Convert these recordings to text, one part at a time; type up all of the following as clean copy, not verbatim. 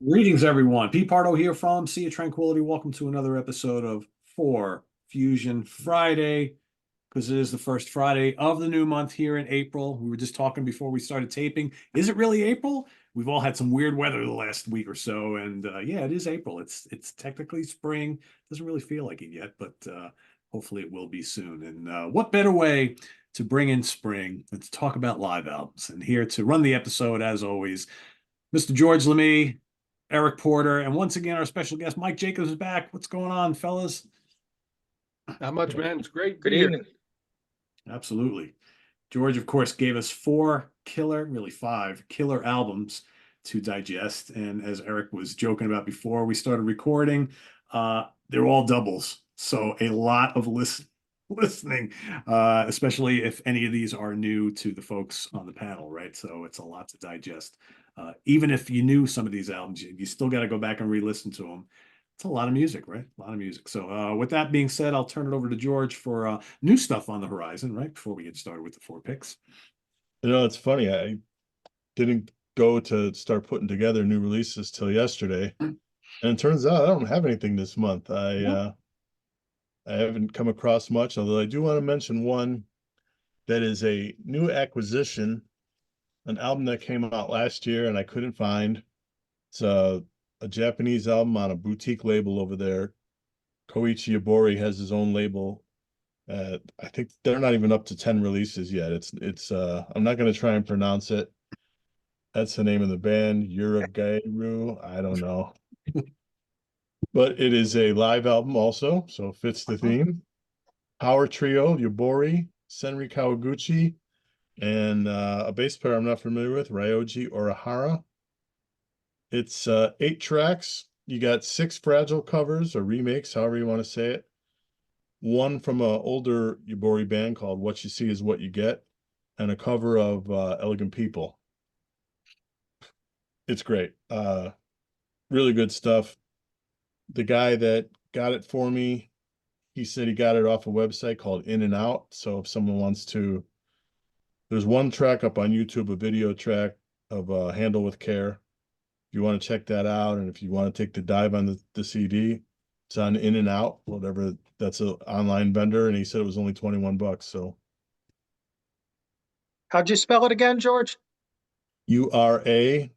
Greetings, everyone. Pete Pardo here from Sea of Tranquility. Welcome to another episode of 4Fusion Friday, because it is the first Friday of the new month here in April. We were just talking before we started taping. Is it really April? We've all had some weird weather the last week or so, and yeah, it is April. It's technically spring. Doesn't really feel like it yet, but hopefully it will be soon. And what better way to bring in spring than to talk about live albums? And here to run the episode, as always, Mr. George Lamie, Eric Porter, and once again, our special guest, Mike Jacobs, is back. What's going on, fellas? Not much, man. It's great to Good be here. evening. Absolutely. George, of course, gave us four killer, really five killer albums to digest. And as Eric was joking about before we started recording, they're all doubles. So a lot of listening, especially if any of these are new to the folks on the panel, right? So it's a lot to digest. Even if you knew some of these albums, you still got to go back and re-listen to them. It's a lot of music, right? A lot of music. So with that being said, I'll turn it over to George for new stuff on the horizon, right? Before we get started with the four picks. It's funny. I didn't go to start putting together new releases till yesterday, and it turns out I don't have anything this month. I haven't come across much, although I do want to mention one that is a new acquisition, an album that came out last year and I couldn't find. It's a Japanese album on a boutique label over there. Koichi Yabori has his own label. I think they're not even up to 10 releases yet. It's I'm not going to try and pronounce it. That's the name of the band, Yiorgos. I don't know. But it is a live album also, so it fits the theme. Power trio, Yabori, Senri Kawaguchi, and a bass player I'm not familiar with, Ryoji Orihara. It's 8 tracks. You got 6 Fragile covers or remakes, however you want to say it. One from an older Yabori band called What You See Is What You Get, and a cover of Elegant People. It's great. Really good stuff. The guy that got it for me, he said he got it off a website called In and Out. So if someone wants to, there's one track up on YouTube, a video track of Handle with Care. If you want to check that out, and if you want to take the dive on the CD, it's on In and Out, whatever. That's an online vendor, and he said it was only $21. So How'd you spell it again, George? Uragaeru.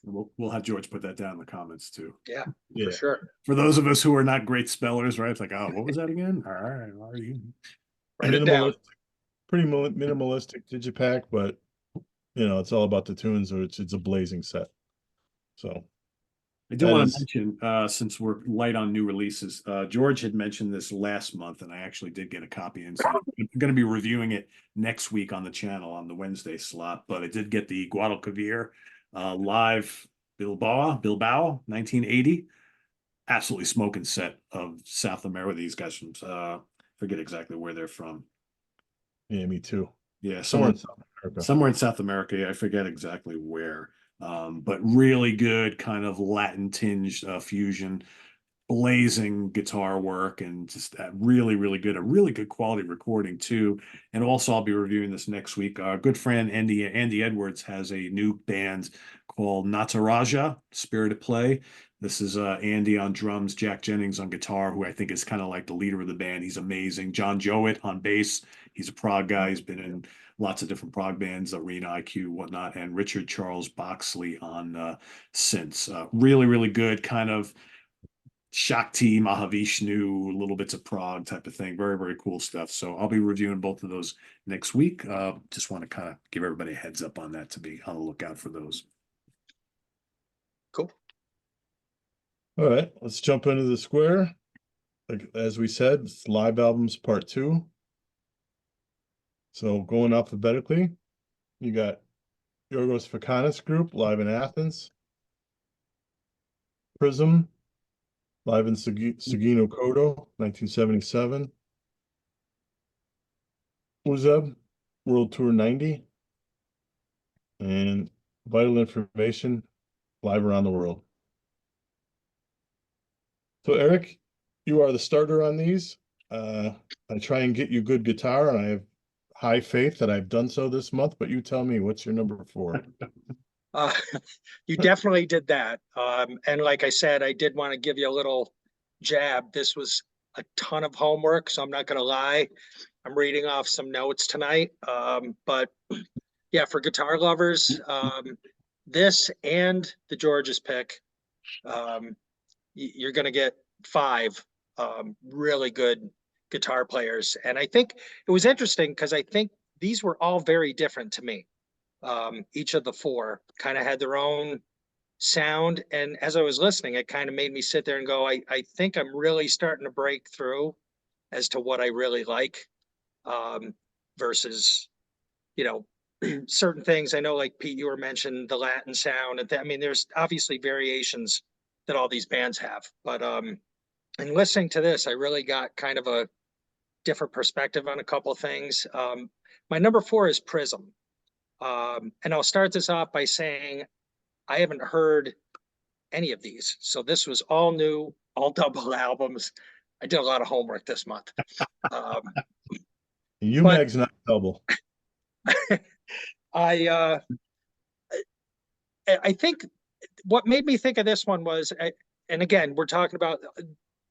We'll have George put that down in the comments too. Yeah, Yeah. for sure. For those of us who are not great spellers, right? It's like, oh, what was that again? All right, are you? Write it down. Pretty minimalistic digipack, but it's all about the tunes, or it's a blazing set. So I do want to mention, since we're light on new releases, George had mentioned this last month, and I actually did get a copy. And so I'm going to be reviewing it next week on the channel on the Wednesday slot. But I did get the Guadalquivir live Bilbao, 1980. Absolutely smoking set of South America. These guys from, forget exactly where they're from. Yeah, me too. Yeah, Somewhere in South America. Somewhere in South America. I forget exactly where. But really good kind of Latin tinged fusion, blazing guitar work, and just really, really good, a really good quality recording too. And also, I'll be reviewing this next week. Our good friend Andy Edwards has a new band called Nataraja, Spirited Play. This is Andy on drums, Jack Jennings on guitar, who I think is kind of like the leader of the band. He's amazing. John Jowett on bass. He's a prog guy. He's been in lots of different prog bands, Arena IQ, whatnot, and Richard Charles Boxley on synths. Really, really good kind of Shakti, Mahavishnu, little bits of prog type of thing. Very, very cool stuff. So I'll be reviewing both of those next week. Just want to kind of give everybody a heads up on that, to be on the lookout for those. Cool. All right, let's jump into the square. Like, as we said, it's live albums part 2. So going alphabetically, you got Yiorgos Fakanas group live in Athens. Prism live in Sugino Kodo, 1977. Uzeb World Tour 90. And Vital Information live around the world. So Eric, you are the starter on these. I try and get you good guitar, and high faith that I've done so this month, but you tell me, what's your number 4? Uh, you definitely did that. And like I said, I did want to give you a little jab. This was a ton of homework, so I'm not going to lie. I'm reading off some notes tonight. But yeah, for guitar lovers, this and the George's pick, you're going to get 5 really good guitar players. And I think it was interesting because I think these were all very different to me. Each of the 4 kind of had their own sound. And as I was listening, it kind of made me sit there and go, I think I'm really starting to break through as to what I really like, versus, you know, certain things. I know, like Pete, you were mentioning the Latin sound. And I mean, there's obviously variations that all these bands have. But in listening to this, I really got kind of a different perspective on a couple of things. My number 4 is Prism. And I'll start this off by saying I haven't heard any of these. So this was all new, all double albums. I did a lot of homework this month. UMAG's not double. I think what made me think of this one was, and again, we're talking about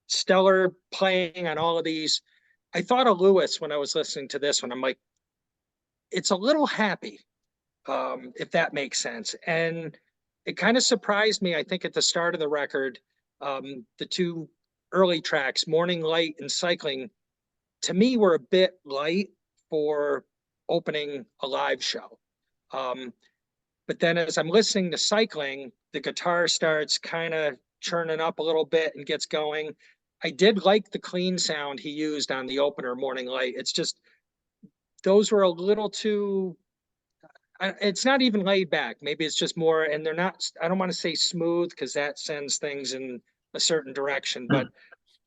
stellar playing on all of these. I thought of Lewis when I was listening to this one. I'm like, it's a little happy, if that makes sense. And it kind of surprised me, I think, at the start of the record, the 2 early tracks, Morning Light and Cycling, to me were a bit light for opening a live show. But then as I'm listening to Cycling, the guitar starts kind of churning up a little bit and gets going. I did like the clean sound he used on the opener, Morning Light. It's just, those were a little too, it's not even laid back. Maybe it's just more, and they're not, I don't want to say smooth because that sends things in a certain direction, but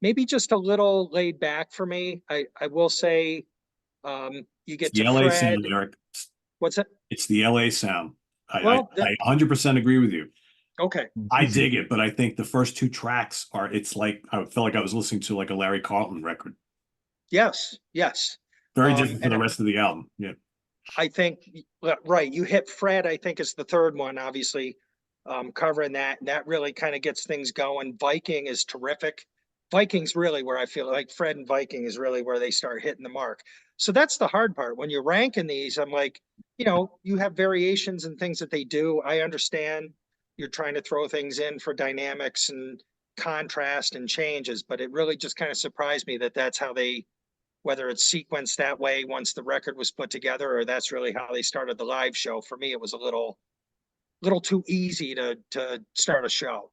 maybe just a little laid back for me. I will say, you get The to LA Fred. sound, Eric. What's it? It's the LA sound. Well, I 100% agree with you. Okay. I dig it, but I think the first 2 tracks are, it's like, I felt like I was listening to like a Larry Carlton record. Yes. Very different from and the rest of the album. Yeah. I think, right, you hit Fred, I think is the third one, obviously, covering that. And that really kind of gets things going. Viking is terrific. Viking's really where I feel like Fred and Viking is really where they start hitting the mark. So that's the hard part. When you're ranking these, I'm like, you have variations and things that they do. I understand you're trying to throw things in for dynamics and contrast and changes, but it really just kind of surprised me that that's how they, whether it's sequenced that way once the record was put together, or that's really how they started the live show. For me, it was a little too easy to start a show.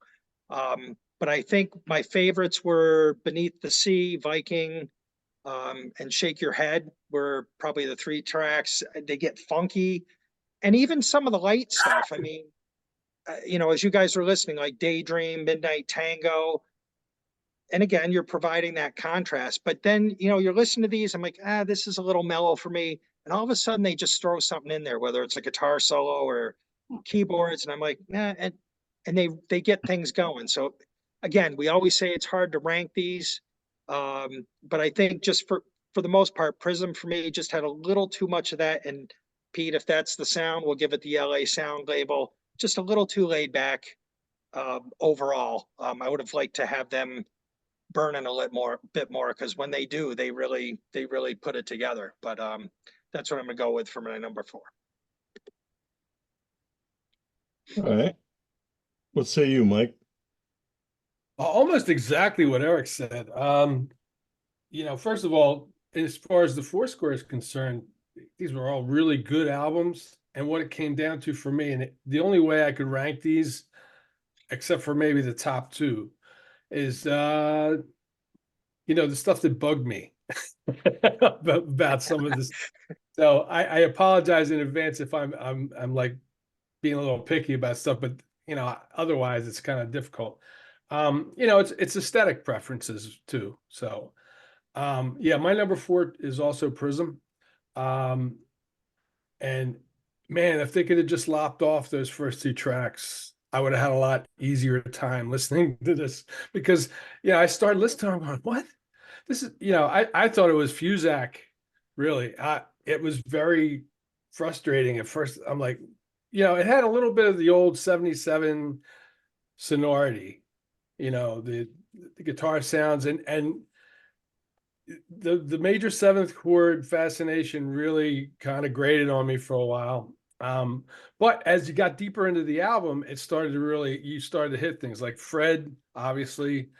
But I think my favorites were Beneath the Sea, Viking, and Shake Your Head were probably the 3 tracks. They get funky, and even some of the light stuff. I mean, as you guys were listening, like Daydream, Midnight Tango, and again, you're providing that contrast. But then, you're listening to these, I'm like, this is a little mellow for me. And all of a sudden they just throw something in there, whether it's a guitar solo or keyboards. And I'm like, and they get things going. So again, we always say it's hard to rank these. But I think just for the most part, Prism for me just had a little too much of that. And Pete, if that's the sound, we'll give it the LA sound label. Just a little too laid back, overall. I would have liked to have them burning a bit more, because when they do, they really put it together. But that's what I'm gonna go with for my number 4. All right. What say you, Mike? Almost exactly what Eric said. First of all, as far as the 4 score is concerned, these were all really good albums. And what it came down to for me, and the only way I could rank these, except for maybe the top 2, is the stuff that bugged me about some of this. So I apologize in advance if I'm like being a little picky about stuff, but otherwise it's kind of difficult. It's aesthetic preferences too. So my number 4 is also Prism. And man, if they could have just lopped off those first 2 tracks, I would have had a lot easier time listening to this, because I started listening, I'm going, what? This is, I thought it was Fusak, really. it was very frustrating at first. I'm like, it had a little bit of the old 77 sonority, the guitar sounds, and the major seventh chord fascination really kind of grated on me for a while. But as you got deeper into the album, you started to hit things like Fred, obviously.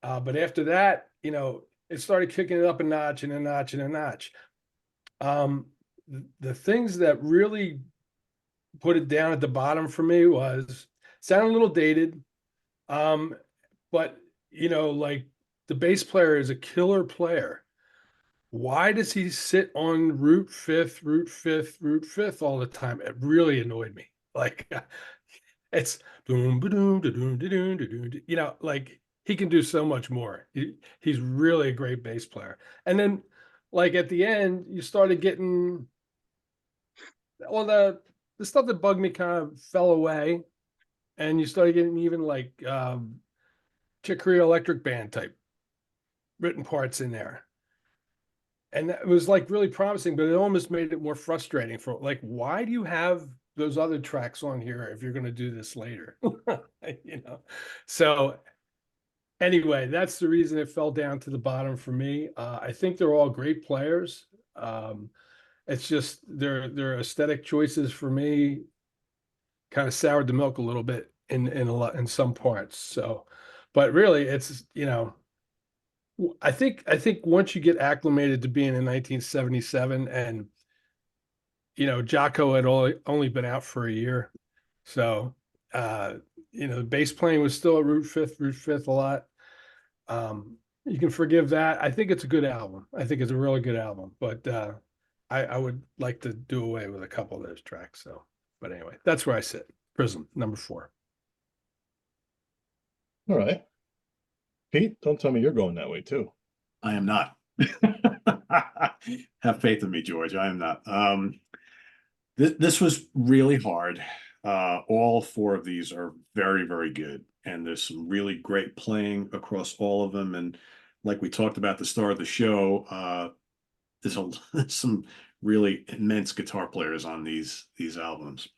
But after that, it started kicking it up a notch and a notch and a notch. The things that really put it down at the bottom for me was sound a little dated. But like the bass player is a killer player. Why does he sit on root fifth, root fifth, root fifth all the time? It really annoyed me. Like it's boom, ba-doom, da-doom, da-doom, da-doom, like he can do so much more. He's really a great bass player. And then like at the end, you started getting the stuff that bugged me kind of fell away, and you started getting even like Chick Corea Electric Band type written parts in there. And it was like really promising, but it almost made it more frustrating for like, why do you have those other tracks on here if you're going to do this later? So anyway, that's the reason it fell down to the bottom for me. I think they're all great players. It's just their aesthetic choices for me kind of soured the milk a little bit in some parts. So, but really, it's I think once you get acclimated to being in 1977, and Jocko had only been out for a year, so the bass playing was still at root fifth a lot. You can forgive that. I think it's a good album. I think it's a really good album, but I would like to do away with a couple of those tracks. So, but anyway, that's where I sit. Prism, number 4. All right. Pete, don't tell me you're going that way too. I am not. Have faith in me, George. I am not. This was really hard. All 4 of these are very, very good, and there's some really great playing across all of them. And like we talked about at the start of the show, there's some really immense guitar players on these albums.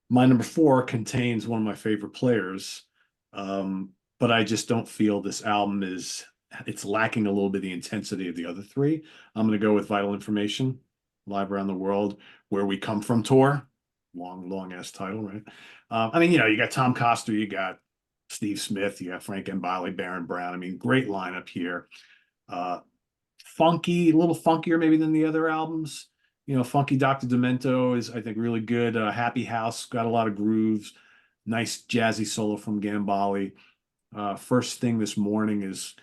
My number 4 contains one of my favorite players, but I just don't feel this album it's lacking a little bit of the intensity of the other 3. I'm going to go with Vital Information, Live Around the World, Where We Come From Tour. Long ass title, right? I mean, you got Tom Coster, you got Steve Smith, you got Frank Gambale, Baron Brown. I mean, great lineup here. Funky, a little funkier maybe than the other albums. Funky Dr. Demento is, I think, really good. Happy House got a lot of grooves. Nice jazzy solo from Gambale. First Thing This Morning is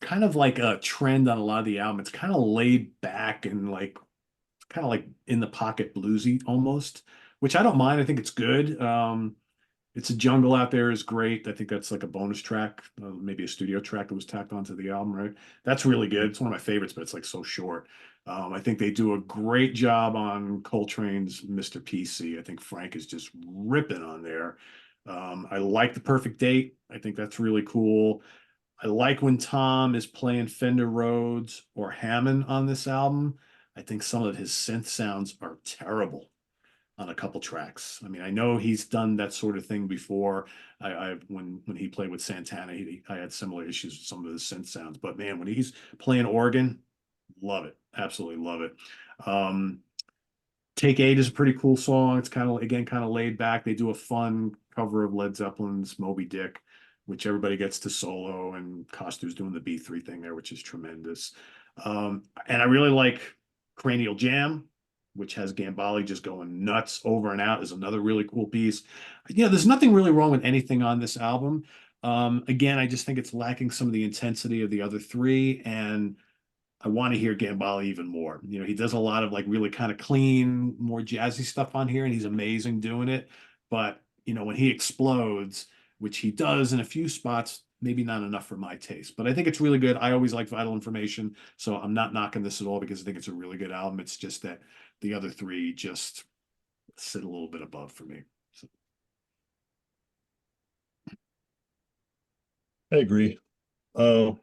kind of like a trend on a lot of the album. It's kind of laid back and like kind of like in the pocket bluesy almost, which I don't mind. I think it's good. It's a Jungle Out There is great. I think that's like a bonus track, maybe a studio track that was tacked onto the album, right? That's really good. It's one of my favorites, but it's like so short. I think they do a great job on Coltrane's Mr. PC. I think Frank is just ripping on there. I like The Perfect Date. I think that's really cool. I like when Tom is playing Fender Rhodes or Hammond on this album. I think some of his synth sounds are terrible on a couple tracks. I mean, I know he's done that sort of thing before. When he played with Santana, I had similar issues with some of the synth sounds. But man, when he's playing organ, love it, absolutely love it. Take 8 is a pretty cool song. It's kind of laid back. They do a fun cover of Led Zeppelin's Moby Dick, which everybody gets to solo, and Costu's doing the B3 thing there, which is tremendous. And I really like Cranial Jam, which has Gambale just going nuts over and out, is another really cool piece. There's nothing really wrong with anything on this album. Again, I just think it's lacking some of the intensity of the other 3, and I want to hear Gambale even more. He does a lot of like really kind of clean, more jazzy stuff on here, and he's amazing doing it. But when he explodes, which he does in a few spots, maybe not enough for my taste. But I think it's really good. I always like Vital Information, so I'm not knocking this at all because I think it's a really good album. It's just that the other 3 just sit a little bit above for me. So. I agree. My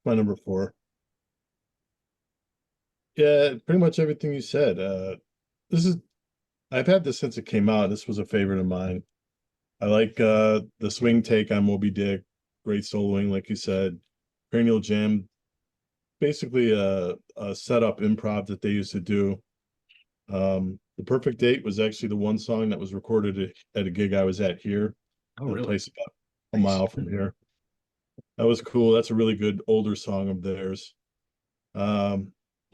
number 4. Yeah, pretty much everything you said. This is I've had this since it came out. This was a favorite of mine. I like the swing take on Moby Dick, great soloing, like you said. Cranial Jam, basically a setup improv that they used to do. The Perfect Date was actually the one song that was recorded at a gig I was at here, Oh, at a really? place about a Nice. mile from here. That was cool. That's a really good older song of theirs.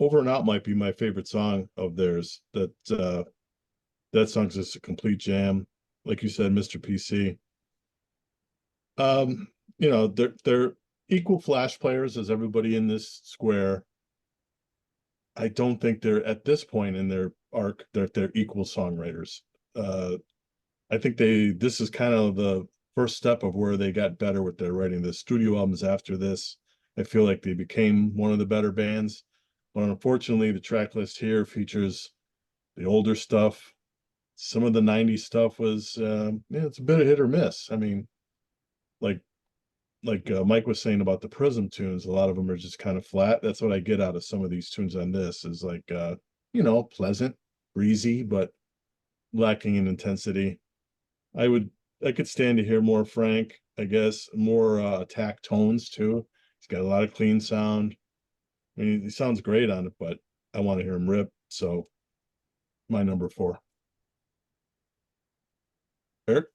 Over and Out might be my favorite song of theirs. That song's just a complete jam. Like you said, Mr. PC. They're equal Flash players as everybody in this square. I don't think they're at this point in their arc that they're equal songwriters. I think this is kind of the first step of where they got better with their writing. The studio albums after this, I feel like they became one of the better bands. But unfortunately, the track list here features the older stuff. Some of the 90s stuff was it's a bit of hit or miss. I mean, like Mike was saying about the Prism tunes, a lot of them are just kind of flat. That's what I get out of some of these tunes on this is like pleasant, breezy, but lacking in intensity. I could stand to hear more Frank, I guess, more attack tones too. He's got a lot of clean sound. I mean, he sounds great on it, but I want to hear him rip. So my number 4. Eric?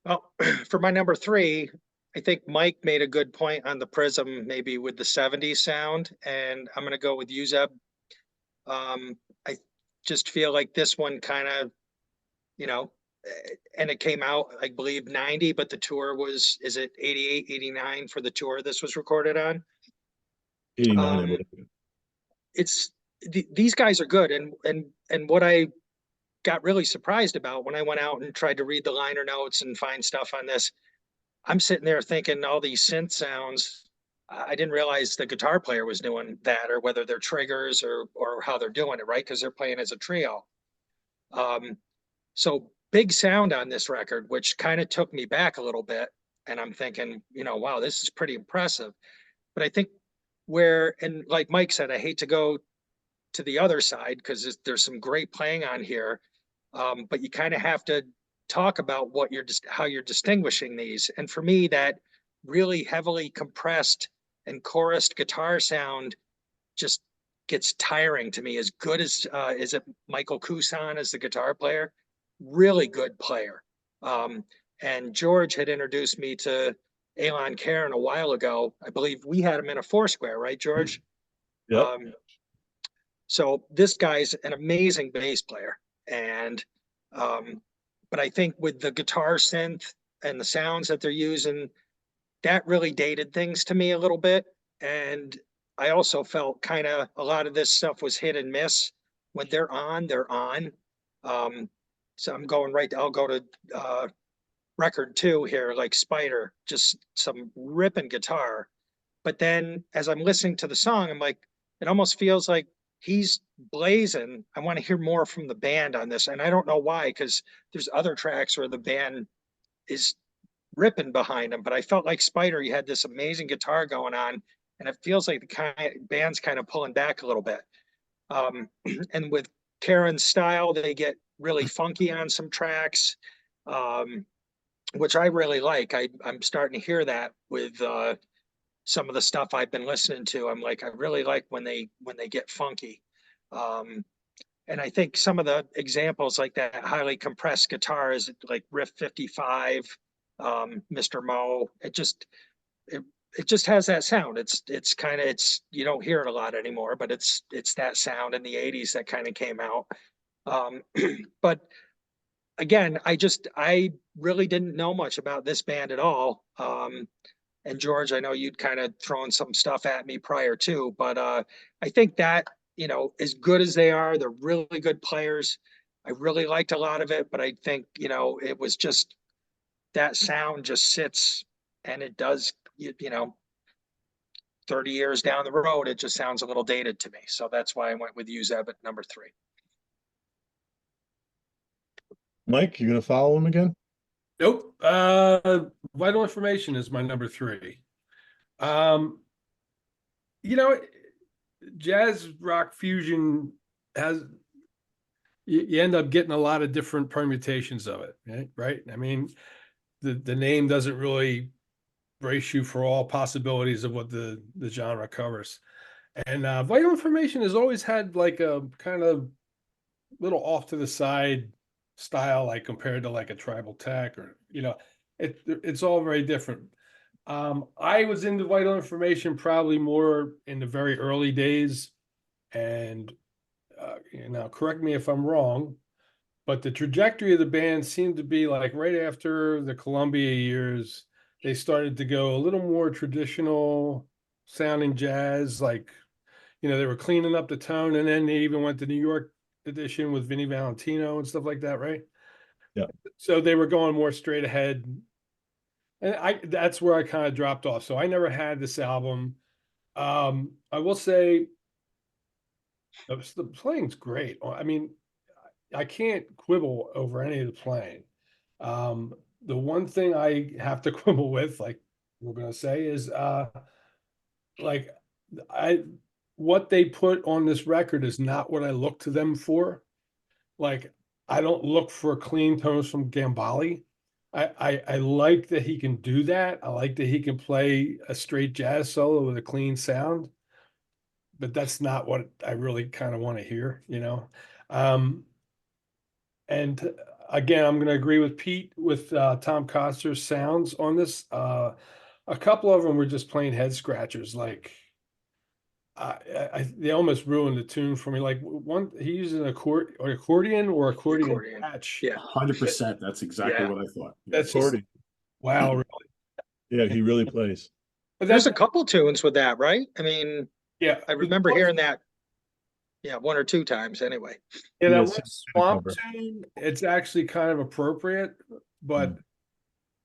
Well, for my number 3, I think Mike made a good point on the Prism, maybe with the 70s sound, and I'm going to go with Uzeb. I just feel like this one kind of, and it came out, I believe, 90, but the tour is it 88, 89 for the tour this was recorded on? 89, I Um, believe. these guys are good, and what I got really surprised about when I went out and tried to read the liner notes and find stuff on this, I'm sitting there thinking all these synth sounds. I didn't realize the guitar player was doing that, or whether they're triggers or how they're doing it, right? Because they're playing as a trio. So big sound on this record, which kind of took me back a little bit. And I'm thinking, wow, this is pretty impressive. But I think and like Mike said, I hate to go to the other side because there's some great playing on here. But you kind of have to talk about how you're distinguishing these. And for me, that really heavily compressed and chorused guitar sound just gets tiring to me. As good as is it Michael Kusan as the guitar player? Really good player. And George had introduced me to Elon Karen a while ago. I believe we had him in a 4-square, right, George? Yep. So this guy's an amazing bass player. And but I think with the guitar synth and the sounds that they're using, that really dated things to me a little bit. And I also felt kind of a lot of this stuff was hit and miss. When they're on, they're on. So I'll go to record 2 here, like Spider, just some ripping guitar. But then as I'm listening to the song, I'm like, it almost feels like he's blazing. I want to hear more from the band on this. And I don't know why, because there's other tracks where the band is ripping behind him. But I felt like Spider, he had this amazing guitar going on. And it feels like the band's kind of pulling back a little bit. And with Karen's style, they get really funky on some tracks, which I really like. I'm starting to hear that with some of the stuff I've been listening to. I'm like, I really like when they get funky. And I think some of the examples like that highly compressed guitar is like Riff 55, Mr. Mo. It just has that sound. It's kind of you don't hear it a lot anymore, but it's that sound in the 80s that kind of came out. But again, I really didn't know much about this band at all. And George, I know you'd kind of thrown some stuff at me prior to, but I think that, as good as they are, they're really good players. I really liked a lot of it, but I think, it was just that sound just sits and it does, 30 years down the road, it just sounds a little dated to me. So that's why I went with Uzeb at number 3. Mike, you gonna follow him again? Nope. Vital Information is my number 3. You know, jazz rock fusion has, you end up getting a lot of different permutations of it, right? I mean, the name doesn't really brace you for all possibilities of what the genre covers. And Vital Information has always had like a kind of little off to the side style, like compared to like a Tribal Tech, or it's all very different. I was into Vital Information probably more in the very early days, and correct me if I'm wrong, but the trajectory of the band seemed to be like right after the Columbia years, they started to go a little more traditional sounding jazz, like they were cleaning up the tone, and then they even went to New York edition with Vinnie Valentino and stuff like that, right? Yeah. So they were going more straight ahead, and that's where I kind of dropped off. So I never had this album. I will say the playing's great. I mean, I can't quibble over any of the playing. The one thing I have to quibble with, like we're gonna say, is like I what they put on this record is not what I look to them for. Like, I don't look for clean tones from Gambale. I like that he can do that. I like that he can play a straight jazz solo with a clean sound, but that's not what I really kind of want to hear. And again, I'm going to agree with Pete with Tom Coster's sounds on this. A couple of them were just plain head scratchers. Like, they almost ruined the tune for me. Like one, he uses an accordion patch. Yeah. 100%. That's exactly Yeah. what I thought. Yeah. That's just, Accordion. wow, really. Yeah, he really plays. But There's that's a couple tunes with that, right? I mean, yeah. I remember hearing that, yeah, one or two times anyway. Yeah, He that has one some swamp cover. tune, it's actually kind of appropriate, but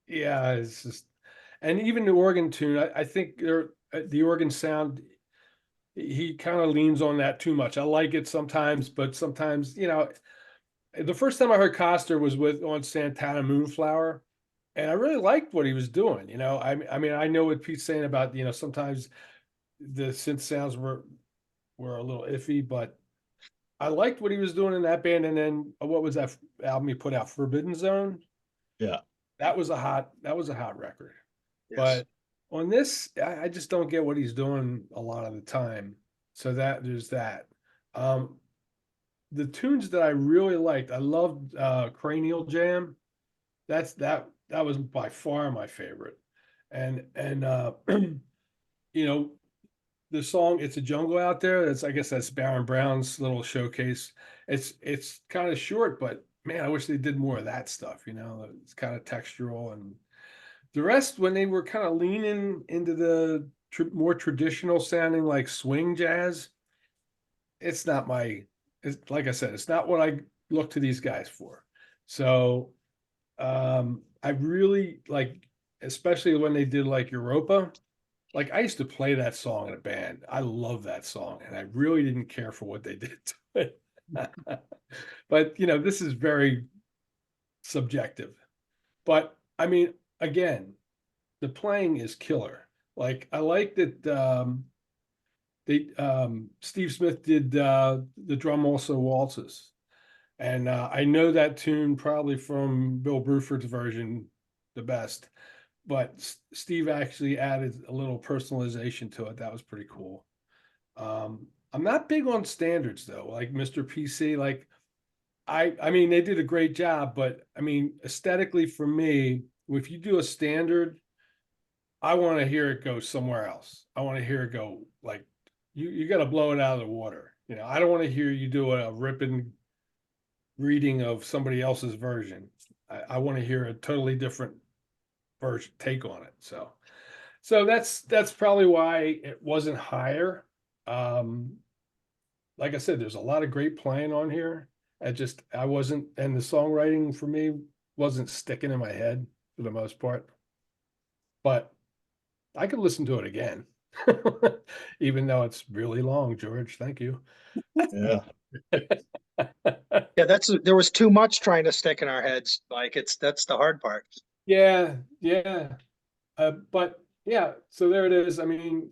yeah, it's just, and even the organ tune, I think the organ sound, he kind of leans on that too much. I like it sometimes, but sometimes, the first time I heard Coster was on Santana Moonflower, and I really liked what he was doing. I mean, I know what Pete's saying about, sometimes the synth sounds were a little iffy, but I liked what he was doing in that band. And then what was that album he put out, Forbidden Zone? Yeah. That was a hot record. Yes. But on this, I just don't get what he's doing a lot of the time. So there's that. The tunes that I really liked, I loved Cranial Jam. That was by far my favorite. And you know, the song "It's a Jungle Out There," I guess that's Baron Brown's little showcase. It's kind of short, but man, I wish they did more of that stuff. It's kind of textural, and the rest, when they were kind of leaning into the more traditional sounding like swing jazz, it's not it's like I said, it's not what I look to these guys for. So I really like, especially when they did like Europa. Like, I used to play that song in a band. I love that song, and I really didn't care for what they did to it. But this is very subjective. But I mean, again, the playing is killer. Like, I like that Steve Smith did the drum also waltzes. And I know that tune probably from Bill Bruford's version the best, but Steve actually added a little personalization to it. That was pretty cool. I'm not big on standards though, like Mr. PC. Like, I mean, they did a great job, but I mean, aesthetically for me, if you do a standard, I want to hear it go somewhere else. I want to hear it go like you got to blow it out of the water. I don't want to hear you do a ripping reading of somebody else's version. I want to hear a totally different version take on it. So that's probably why it wasn't higher. Like I said, there's a lot of great playing on here. I wasn't, and the songwriting for me wasn't sticking in my head for the most part. But I could listen to it again, even though it's really long. George, thank you. Yeah. Yeah, there was too much trying to stick in our heads. Like that's the hard part. Yeah. But yeah, so there it is. I mean,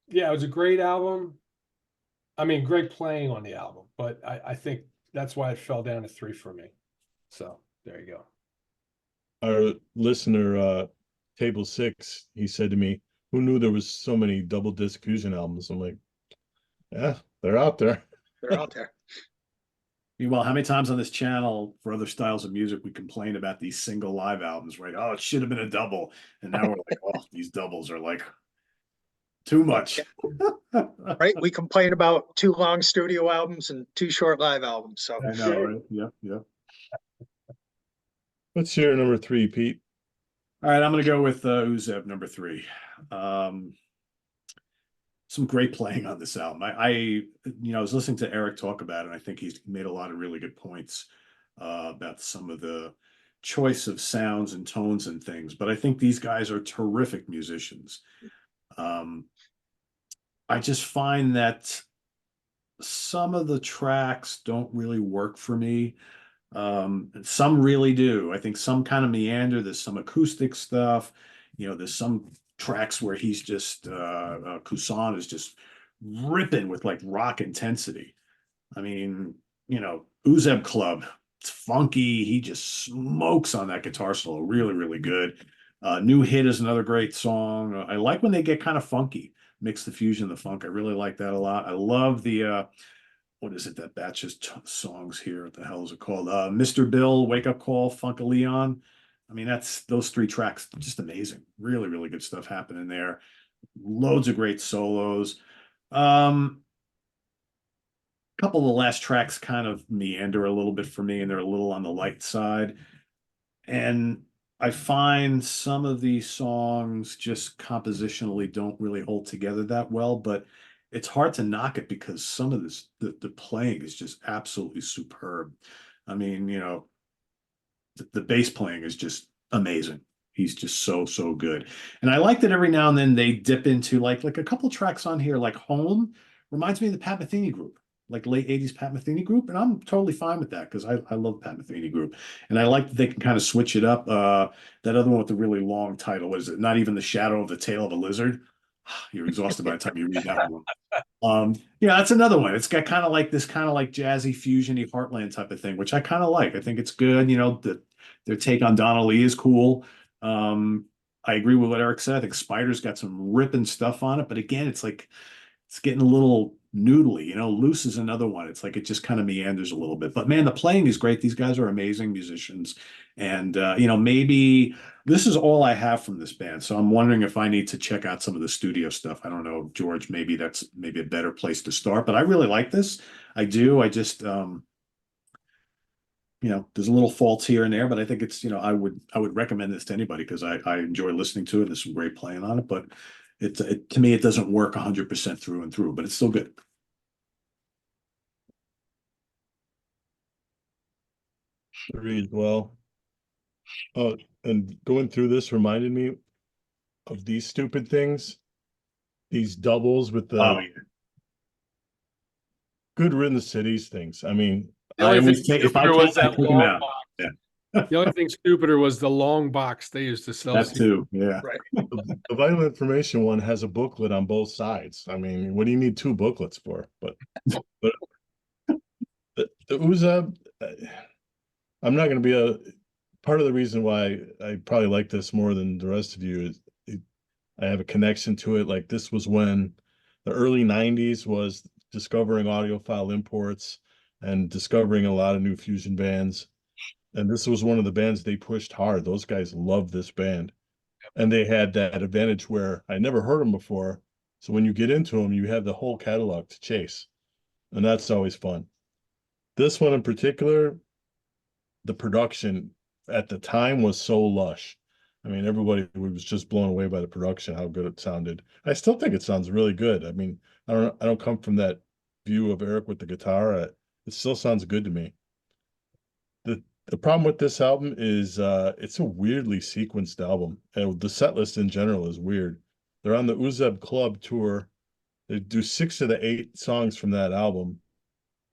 Yeah, it was a great album. I mean, great playing on the album, but I think that's why it fell down to 3 for me. So there you go. Our listener, Table Six, he said to me, "Who knew there was so many double disc fusion albums?" I'm like, "Yeah, they're out there." They're out there. Meanwhile, how many times on this channel for other styles of music we complain about these single live albums, right? Oh, it should have been a double. And now we're like, oh, these doubles are like too much. Right? We complain about 2 long studio albums and 2 short live albums. So I know, right? Yeah, yeah. What's your number 3, Pete? All right, I'm going to go with Uzeb number 3. Some great playing on this album. I was listening to Eric talk about it, and I think he's made a lot of really good points about some of the choice of sounds and tones and things. But I think these guys are terrific musicians. I just find that some of the tracks don't really work for me. Some really do. I think some kind of meander. There's some acoustic stuff. There's some tracks where he's just Kusan is just ripping with like rock intensity. I mean, Uzeb Club, it's funky. He just smokes on that guitar solo. Really, really good. New Hit is another great song. I like when they get kind of funky, mix the fusion, the funk. I really like that a lot. I love the what is it that batches songs here? What the hell is it called? Mr. Bill, Wake Up Call, Funk of Leon. I mean, that's those 3 tracks, just amazing. Really, really good stuff happening there. Loads of great solos. A couple of the last tracks kind of meander a little bit for me, and they're a little on the light side. And I find some of these songs just compositionally don't really hold together that well, but it's hard to knock it because some of this, the playing is just absolutely superb. I mean, the bass playing is just amazing. He's just so, so good. And I like that every now and then they dip into like a couple tracks on here, like Home reminds me of the Pat Metheny group, like late 80s Pat Metheny group. And I'm totally fine with that because I love Pat Metheny group. And I like that they can kind of switch it up. That other one with the really long title, was it Not Even the Shadow of the Tail of a Lizard? You're exhausted by the time you read that one. Yeah, that's another one. It's got kind of like this kind of like jazzy fusiony heartland type of thing, which I kind of like. I think it's good. Their take on Donna Lee is cool. I agree with what Eric said. I think Spider's got some ripping stuff on it, but again, it's like it's getting a little noodly. Loose is another one. It's like it just kind of meanders a little bit. But man, the playing is great. These guys are amazing musicians, and maybe this is all I have from this band. So I'm wondering if I need to check out some of the studio stuff. I don't know, George. Maybe that's maybe a better place to start. But I really like this. I do. I just there's a little faults here and there, but I think it's, I would recommend this to anybody because I enjoy listening to it. There's some great playing on it, but to me, it doesn't work 100% through and through, but it's still good. Agreed. Well, oh, and going through this reminded me of these stupid things, these doubles with the Oh, yeah. Good Riddance Cities things. I mean, The I only thing always take, if I stupider was can, I that take them long out. box. Yeah, The only thing stupider was the long box they used to sell. that too. Yeah. right. the Vital Information one has a booklet on both sides. I mean, what do you need 2 booklets for? But the Uzeb, I'm not going to be a part of the reason why I probably like this more than the rest of you is I have a connection to it. Like this was when the early 90s was discovering audiophile imports and discovering a lot of new fusion bands. And this was one of the bands they pushed hard. Those guys loved this band. And they had that advantage where I never heard them before. So when you get into them, you have the whole catalog to chase. And that's always fun. This one in particular, the production at the time was so lush. I mean, everybody was just blown away by the production, how good it sounded. I still think it sounds really good. I mean, I don't come from that view of Eric with the guitar. It still sounds good to me. The problem with this album is it's a weirdly sequenced album. And the set list in general is weird. They're on the Uzeb Club tour. They do 6 of the 8 songs from that album,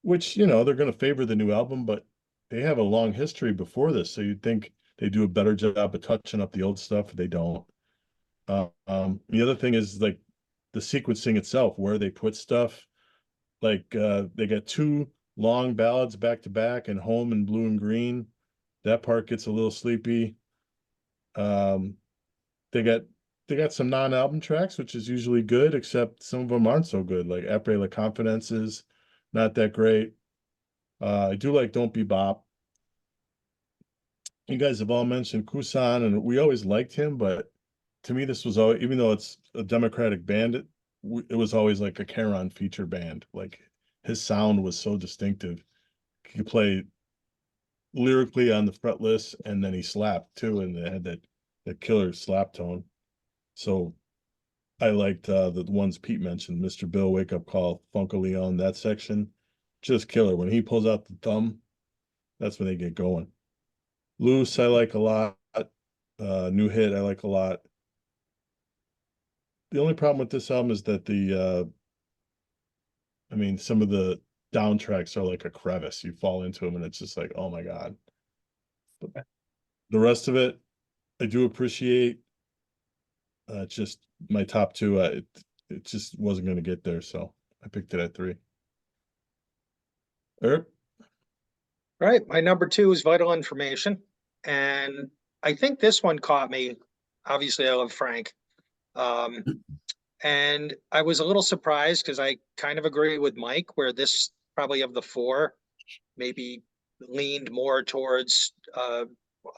which, they're going to favor the new album, but they have a long history before this. So you'd think they do a better job of touching up the old stuff. They don't. The other thing is like the sequencing itself, where they put stuff. Like they got two long ballads back to back and Home and Blue and Green. That part gets a little sleepy. Um, they got some non-album tracks, which is usually good, except some of them aren't so good. Like Après La Confidence is not that great. I do like Don't Be Bop. You guys have all mentioned Kusan, and we always liked him, but to me, this was all, even though it's a Democratic band, it was always like a Charon feature band. Like his sound was so distinctive. He could play lyrically on the fretless, and then he slapped too, and it had that killer slap tone. So I liked the ones Pete mentioned, Mr. Bill, Wake Up Call, Funko Leon, that section, just killer. When he pulls out the thumb, that's when they get going. Loose, I like a lot. New Hit, I like a lot. The only problem with this album is that I mean, some of the down tracks are like a crevice. You fall into them and it's just like, oh my God. But the rest of it, I do appreciate. Just my top two, it just wasn't going to get there. So I picked it at 3. Herb? All right, my number 2 is Vital Information. And I think this one caught me. Obviously, I love Frank. And I was a little surprised because I kind of agree with Mike, where this probably of the 4 maybe leaned more towards a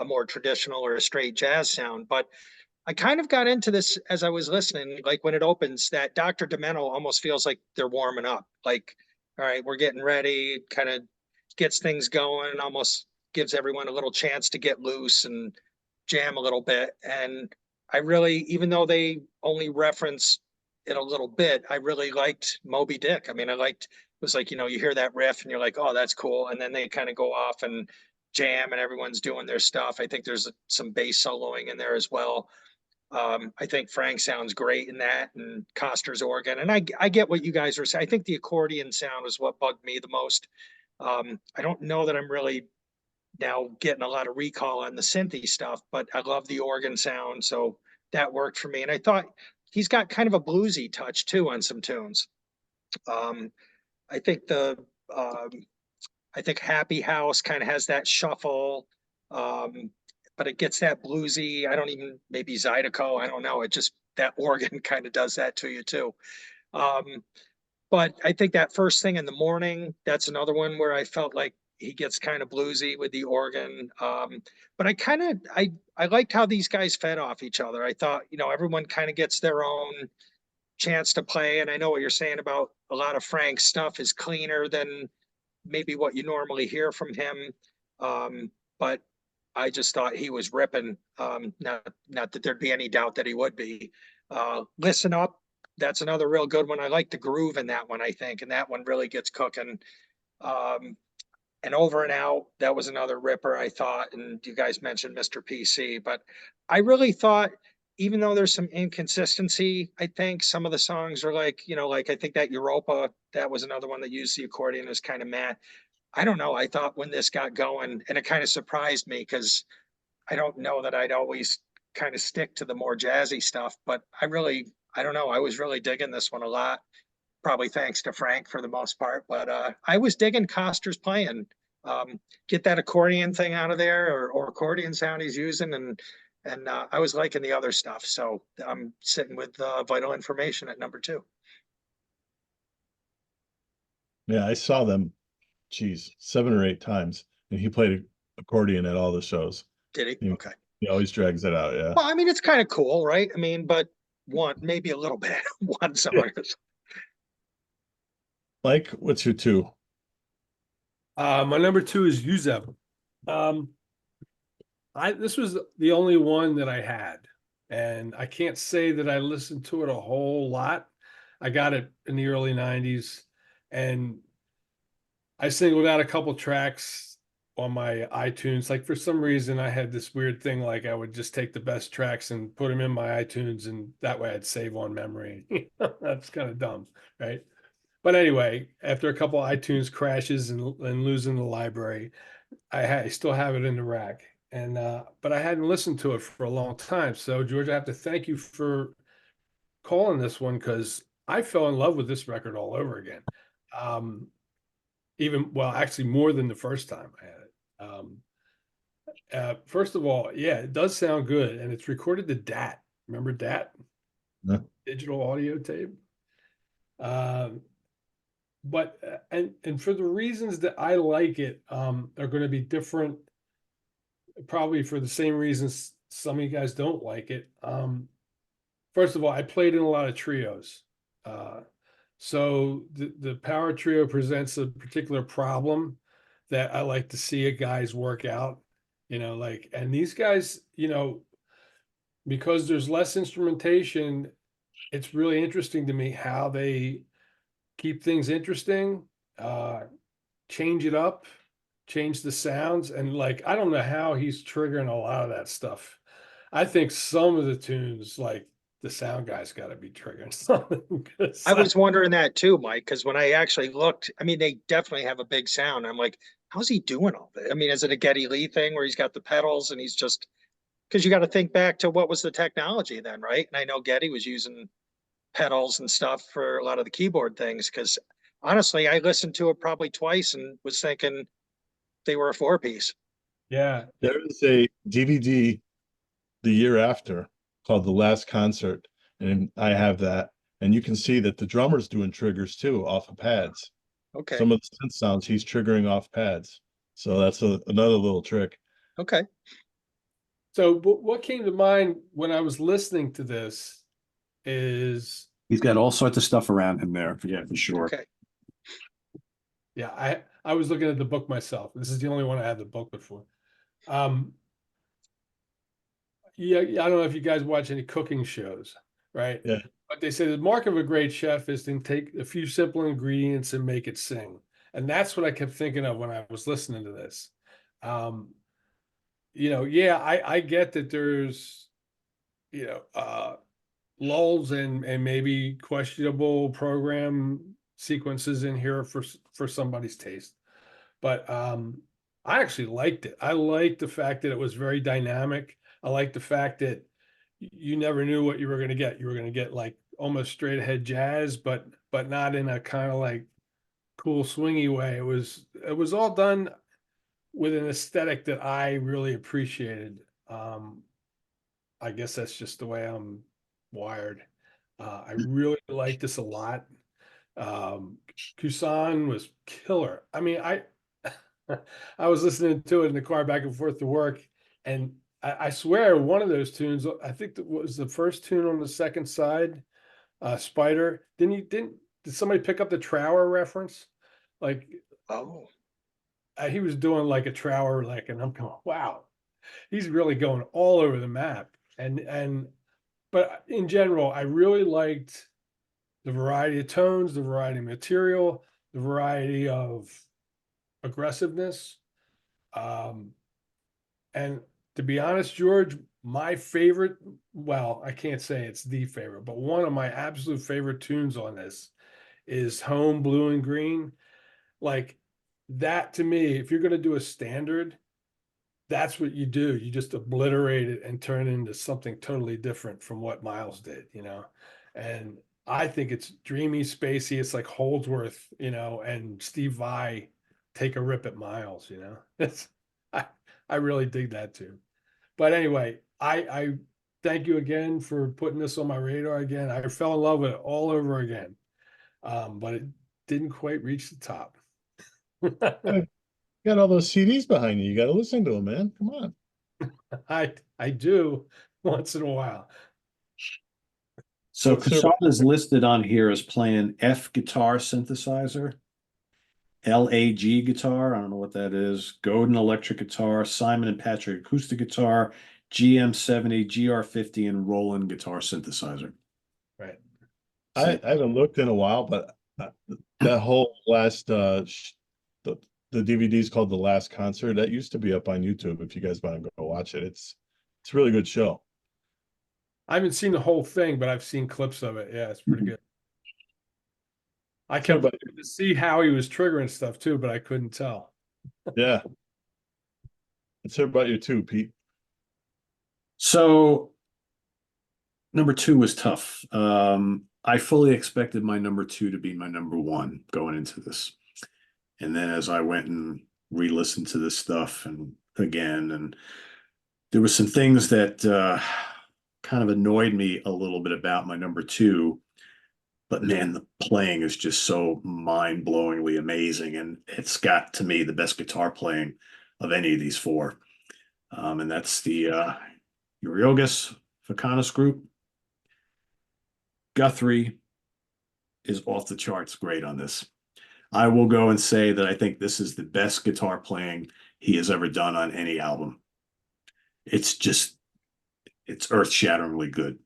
more traditional or a straight jazz sound. But I kind of got into this as I was listening, like when it opens, that Dr. Demento almost feels like they're warming up. Like, all right, we're getting ready, kind of gets things going, almost gives everyone a little chance to get loose and jam a little bit. And I really, even though they only reference it a little bit, I really liked Moby Dick. I mean, it was like, you hear that riff and you're like, oh, that's cool. And then they kind of go off and jam and everyone's doing their stuff. I think there's some bass soloing in there as well. I think Frank sounds great in that, and Coster's organ. And I get what you guys are saying. I think the accordion sound is what bugged me the most. I don't know that I'm really now getting a lot of recall on the synthy stuff, but I love the organ sound, so that worked for me. And I thought he's got kind of a bluesy touch too on some tunes. Um, I think um, I think Happy House kind of has that shuffle. But it gets that bluesy. I don't even, maybe Zydeco, I don't know. It just, that organ kind of does that to you too. Um, but I think that first thing in the morning, that's another one where I felt like he gets kind of bluesy with the organ. But I liked how these guys fed off each other. I thought, everyone kind of gets their own chance to play. And I know what you're saying about a lot of Frank's stuff is cleaner than maybe what you normally hear from him. But I just thought he was ripping. Not that there'd be any doubt that he would be. Listen Up, that's another real good one. I like the groove in that one, I think, and that one really gets cooking. And Over and Out, that was another ripper, I thought. And you guys mentioned Mr. PC, but I really thought, even though there's some inconsistency, I think some of the songs are like, like I think that Europa, that was another one that used the accordion, is kind of mad. I don't know. I thought when this got going, and it kind of surprised me because I don't know that I'd always kind of stick to the more jazzy stuff, but I don't know. I was really digging this one a lot, probably thanks to Frank for the most part, but I was digging Coster's playing. Get that accordion thing out of there, or accordion sound he's using, and I was liking the other stuff. So I'm sitting with Vital Information at number 2. Yeah, I saw them, geez, 7 or 8 times, and he played accordion at all the shows. Did he? Okay. He always drags it out. Yeah. Well, I mean, it's kind of cool, right? I mean, but maybe a little bit, one song. Mike, what's your 2? My number 2 is Uzeb. This was the only one that I had, and I can't say that I listened to it a whole lot. I got it in the early 90s, and I singled out a couple tracks on my iTunes. Like, for some reason, I had this weird thing, like I would just take the best tracks and put them in my iTunes, and that way I'd save on memory. That's kind of dumb, right? But anyway, after a couple of iTunes crashes and losing the library, I still have it in the rack. And but I hadn't listened to it for a long time. So George, I have to thank you for calling this one because I fell in love with this record all over again. Actually more than the first time I had it. First of all, yeah, it does sound good, and it's recorded to DAT. Remember DAT? Yeah. Digital audio tape. But and for the reasons that I like it, are going to be different, probably for the same reasons some of you guys don't like it. First of all, I played in a lot of trios. So the power trio presents a particular problem that I like to see a guys work out, and these guys, because there's less instrumentation, it's really interesting to me how they keep things interesting, change it up, change the sounds. And like, I don't know how he's triggering a lot of that stuff. I think some of the tunes, like the sound guy's got to be triggering something. I was wondering that too, Mike, because when I actually looked, I mean, they definitely have a big sound. I'm like, how's he doing all that? I mean, is it a Geddy Lee thing where he's got the pedals and he's just, because you got to think back to what was the technology then, right? And I know Geddy was using pedals and stuff for a lot of the keyboard things, because honestly, I listened to it probably twice and was thinking they were a 4-piece. Yeah. There is a DVD the year after called The Last Concert, and I have that. And you can see that the drummer's doing triggers too off of pads. Okay. Some of the synth sounds he's triggering off pads. So that's another little trick. Okay. So what came to mind when I was listening to this is, He's got all sorts of stuff around him there. Yeah, for sure. Okay. yeah, I was looking at the book myself. This is the only one I had the booklet for. Yeah, I don't know if you guys watch any cooking shows, right? Yeah. But they say the mark of a great chef is to take a few simple ingredients and make it sing. And that's what I kept thinking of when I was listening to this. Yeah, I get that there's, lulls and maybe questionable program sequences in here for somebody's taste. But I actually liked it. I liked the fact that it was very dynamic. I liked the fact that you never knew what you were going to get. You were going to get like almost straight ahead jazz, but not in a kind of like cool swingy way. It was all done with an aesthetic that I really appreciated. I guess that's just the way I'm wired. I really like this a lot. Kusan was killer. I mean, I was listening to it in the car back and forth to work, and I swear one of those tunes, I think that was the first tune on the second side, Spider. Did somebody pick up the Trower reference? Like, Oh, he was doing like a Trower, like, and I'm going, wow, he's really going all over the map. But in general, I really liked the variety of tones, the variety of material, the variety of aggressiveness. And to be honest, George, my favorite, well, I can't say it's the favorite, but one of my absolute favorite tunes on this is Home Blue and Green. Like that to me, if you're going to do a standard, that's what you do. You just obliterate it and turn it into something totally different from what Miles did, And I think it's dreamy, spacey. It's like Holdsworth, and Steve Vai take a rip at Miles, It's I really dig that too. But anyway, I thank you again for putting this on my radar again. I fell in love with it all over again. But it didn't quite reach the top. You got all those CDs behind you. You got to listen to them, man. Come on. I do once in a while. So What's their- Kusan is listed on here as playing F guitar synthesizer, LAG guitar, I don't know what that is, Godin electric guitar, Simon and Patrick acoustic guitar, GM70, GR50, and Roland guitar synthesizer. Right. I haven't looked in a while, but that whole last the DVD is called The Last Concert. That used to be up on YouTube. If you guys want to go watch it, it's a really good show. I haven't seen the whole thing, but I've seen clips of it. Yeah, it's pretty good. I So, kept but looking to see how he was triggering stuff too, but I couldn't tell. yeah, let's hear about you too, Pete. So Number two was tough. I fully expected my number two to be my number one going into this. And then as I went and re-listened to this stuff and again, and there were some things that kind of annoyed me a little bit about my number two. But man, the playing is just so mind-blowingly amazing. And it's got, to me, the best guitar playing of any of these four. And that's the Yiorgos Fakanas group. Guthrie is off the charts great on this. I will go and say that I think this is the best guitar playing he has ever done on any album. It's earth-shatteringly good.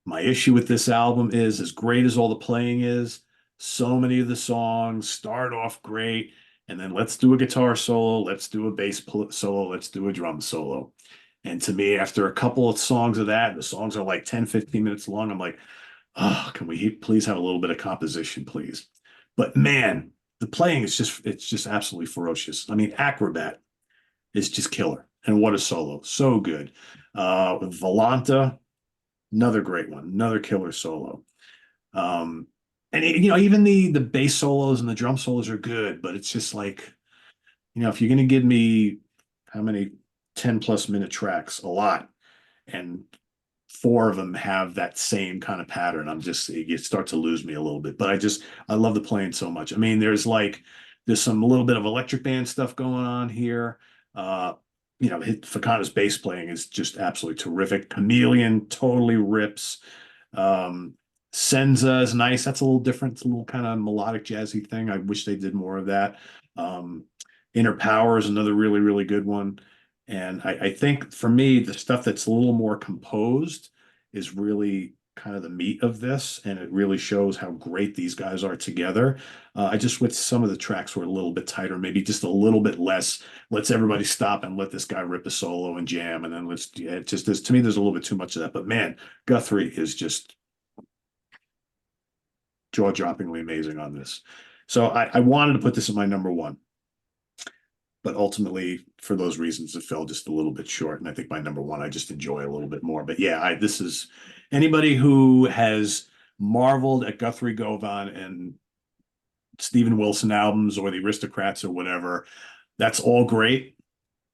My issue with this album is, as great as all the playing is, so many of the songs start off great, and then let's do a guitar solo, let's do a bass solo, let's do a drum solo. And to me, after a couple of songs of that, the songs are like 10, 15 minutes long. I'm like, oh, can we please have a little bit of composition, please? But man, the playing is it's just absolutely ferocious. I mean, Acrobat is just killer. And what a solo. So good. Volanta, another great one, another killer solo. And even the bass solos and the drum solos are good, but it's just like, if you're going to give me how many 10-plus-minute tracks, a lot, and four of them have that same kind of pattern, you start to lose me a little bit. But I love the playing so much. I mean, there's some little bit of electric band stuff going on here. Fakanas bass playing is just absolutely terrific. Chameleon totally rips. Senza is nice. That's a little different. It's a little kind of melodic jazzy thing. I wish they did more of that. Inner Power is another really, really good one. And I think for me, the stuff that's a little more composed is really kind of the meat of this, and it really shows how great these guys are together. I just wish some of the tracks were a little bit tighter, maybe just a little bit less. Let's everybody stop and let this guy rip a solo and jam, and then to me, there's a little bit too much of that. But man, Guthrie is just jaw-droppingly amazing on this. So I wanted to put this in my number one. But ultimately, for those reasons, it fell just a little bit short. And I think my number one, I just enjoy a little bit more. But yeah, this is anybody who has marveled at Guthrie Govan and Steven Wilson albums or the Aristocrats or whatever. That's all great.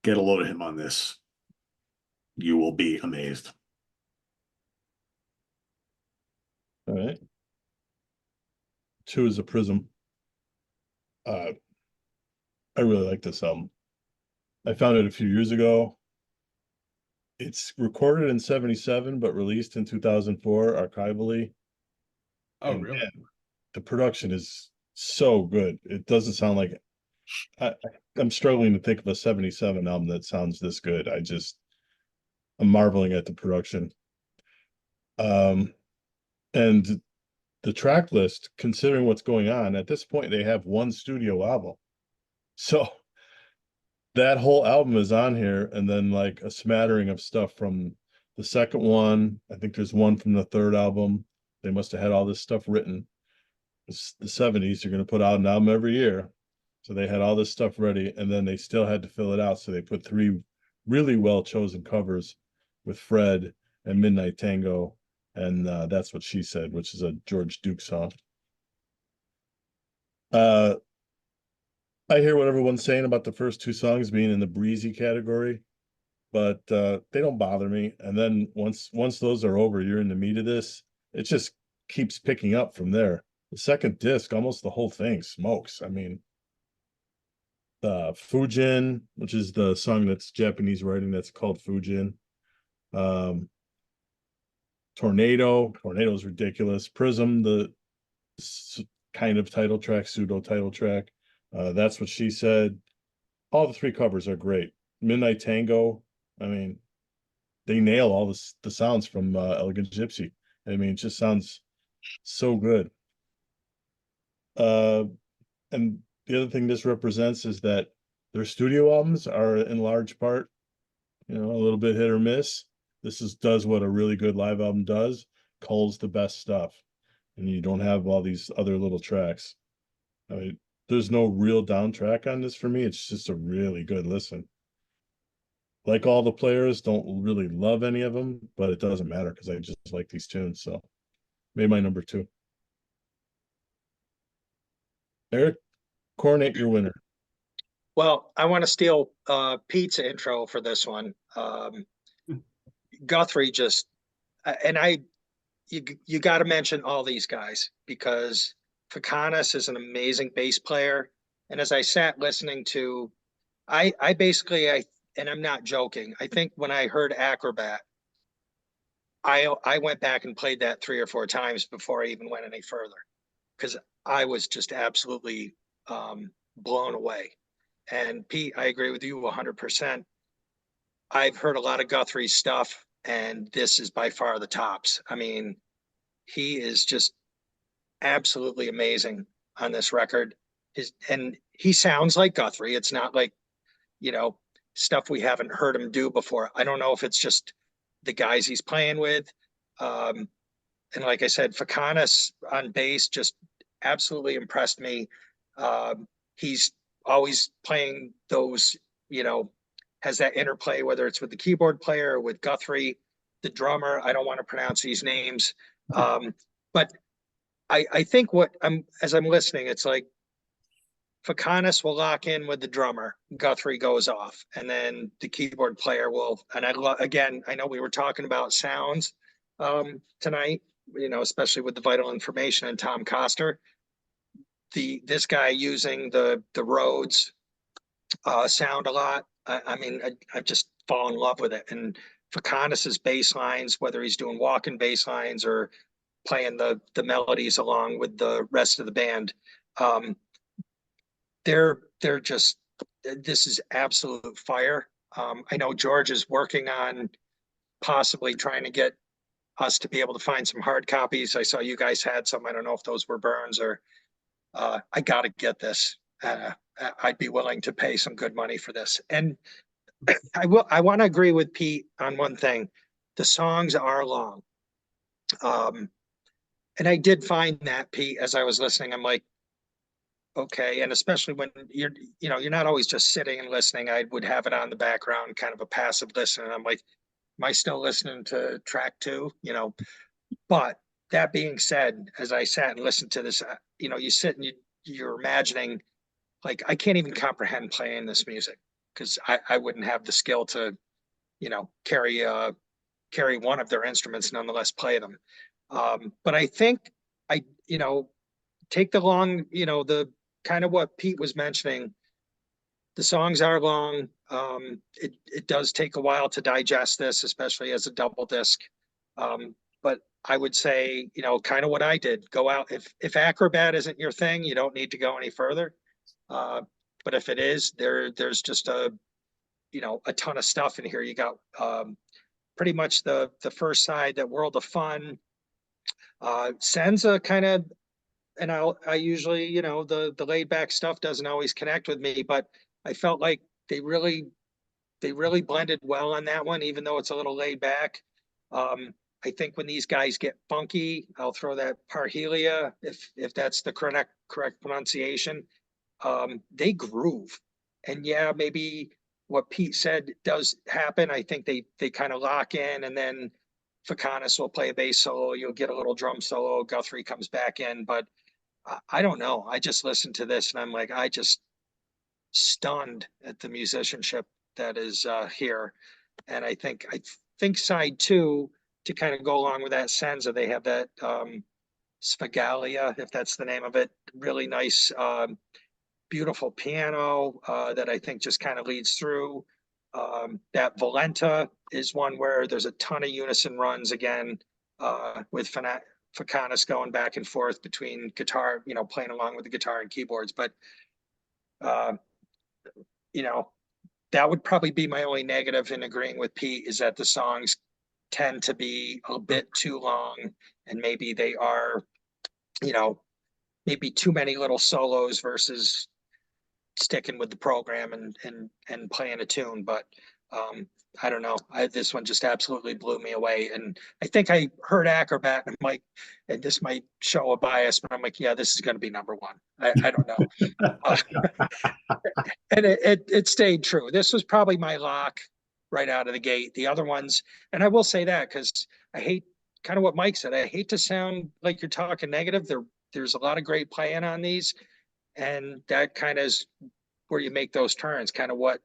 Get a load of him on this. You will be amazed. All right. Two is a Prism. I really like this album. I found it a few years ago. It's recorded in 77, but released in 2004 archivally. Oh, And really? man, the production is so good. It doesn't sound like I'm struggling to think of a 77 album that sounds this good. I'm marveling at the production. And the track list, considering what's going on, at this point, they have one studio album. So that whole album is on here, and then like a smattering of stuff from the second one. I think there's one from the third album. They must have had all this stuff written. It's the 70s, you're going to put out an album every year. So they had all this stuff ready, and then they still had to fill it out. So they put three really well chosen covers with Fred and Midnight Tango, and That's What She Said, which is a George Duke song. I hear what everyone's saying about the first two songs being in the breezy category, but they don't bother me. And then once those are over, you're in the meat of this. It just keeps picking up from there. The second disc, almost the whole thing smokes. I mean, Fujin, which is the song that's Japanese writing, that's called Fujin. Tornado's ridiculous. Prism, the kind of title track, pseudo title track. That's What She Said. All the three covers are great. Midnight Tango, I mean, they nail all the sounds from Elegant Gypsy. I mean, it just sounds so good. And the other thing this represents is that their studio albums are in large part, a little bit hit or miss. This does what a really good live album does, culls the best stuff, and you don't have all these other little tracks. I mean, there's no real down track on this for me. It's just a really good listen. like all the players, don't really love any of them, but it doesn't matter because I just like these tunes. So made my number 2. Eric, coronate your winner. Well, I want to steal Pete's intro for this one. Guthrie just, and you got to mention all these guys because Fakanas is an amazing bass player. And as I sat listening to, I basically, and I'm not joking, I think when I heard Acrobat, I went back and played that 3 or 4 times before I even went any further because I was just absolutely blown away. And Pete, I agree with you 100%. I've heard a lot of Guthrie's stuff, and this is by far the tops. I mean, he is just absolutely amazing on this record. And he sounds like Guthrie. It's not like, stuff we haven't heard him do before. I don't know if it's just the guys he's playing with. And like I said, Fakanas on bass just absolutely impressed me. He's always playing those, has that interplay, whether it's with the keyboard player or with Guthrie, the drummer. I don't want to pronounce these names. But I think as I'm listening, it's like Fakanas will lock in with the drummer, Guthrie goes off, and then the keyboard player will, and again, I know we were talking about sounds tonight, especially with the Vital Information and Tom Coster. This guy using the Rhodes sound a lot. I mean, I just fall in love with it. And Fakanas's bass lines, whether he's doing walking bass lines or playing the melodies along with the rest of the band, they're just, this is absolute fire. I know George is working on possibly trying to get us to be able to find some hard copies. I saw you guys had some. I don't know if those were Burns or I got to get this. I'd be willing to pay some good money for this. And I want to agree with Pete on one thing. The songs are long. And I did find that, Pete, as I was listening, I'm like, okay. And especially when you're not always just sitting and listening. I would have it on the background, kind of a passive listen. And I'm like, am I still listening to track 2? But that being said, as I sat and listened to this, you sit and you're imagining, like, I can't even comprehend playing this music because I wouldn't have the skill to, carry one of their instruments, nonetheless play them. But I think take the long, the kind of what Pete was mentioning. The songs are long. It does take a while to digest this, especially as a double disc. But I would say, kind of what I did, go out. If Acrobat isn't your thing, you don't need to go any further. But if it is, there's just a ton of stuff in here. You got pretty much the first side, that World of Fun. Senza kind of, and I usually, the laid back stuff doesn't always connect with me, but I felt like they really blended well on that one, even though it's a little laid back. I think when these guys get funky, I'll throw that Parhelia, if that's the correct pronunciation. They groove. And yeah, maybe what Pete said does happen. I think they kind of lock in, and then Fakanas will play a bass solo. You'll get a little drum solo. Guthrie comes back in, but I don't know. I just listened to this and I'm like, I just stunned at the musicianship that is here. And I think side 2, to kind of go along with that Senza, they have that Sfagalia, if that's the name of it, really nice, beautiful piano that I think just kind of leads through. That Valenta is one where there's a ton of unison runs again, with Fakanas going back and forth between guitar, playing along with the guitar and keyboards. But, that would probably be my only negative in agreeing with Pete, is that the songs tend to be a bit too long, and maybe they are, maybe too many little solos versus sticking with the program and playing a tune. But I don't know. This one just absolutely blew me away. And I think I heard Acrobat and I'm like, and this might show a bias, but I'm like, yeah, this is going to be number 1. I don't know. And it stayed true. This was probably my lock. right out of the gate. The other ones, and I will say that because I hate kind of what Mike said. I hate to sound like you're talking negative. There's a lot of great playing on these, and that kind of is where you make those turns. Kind of what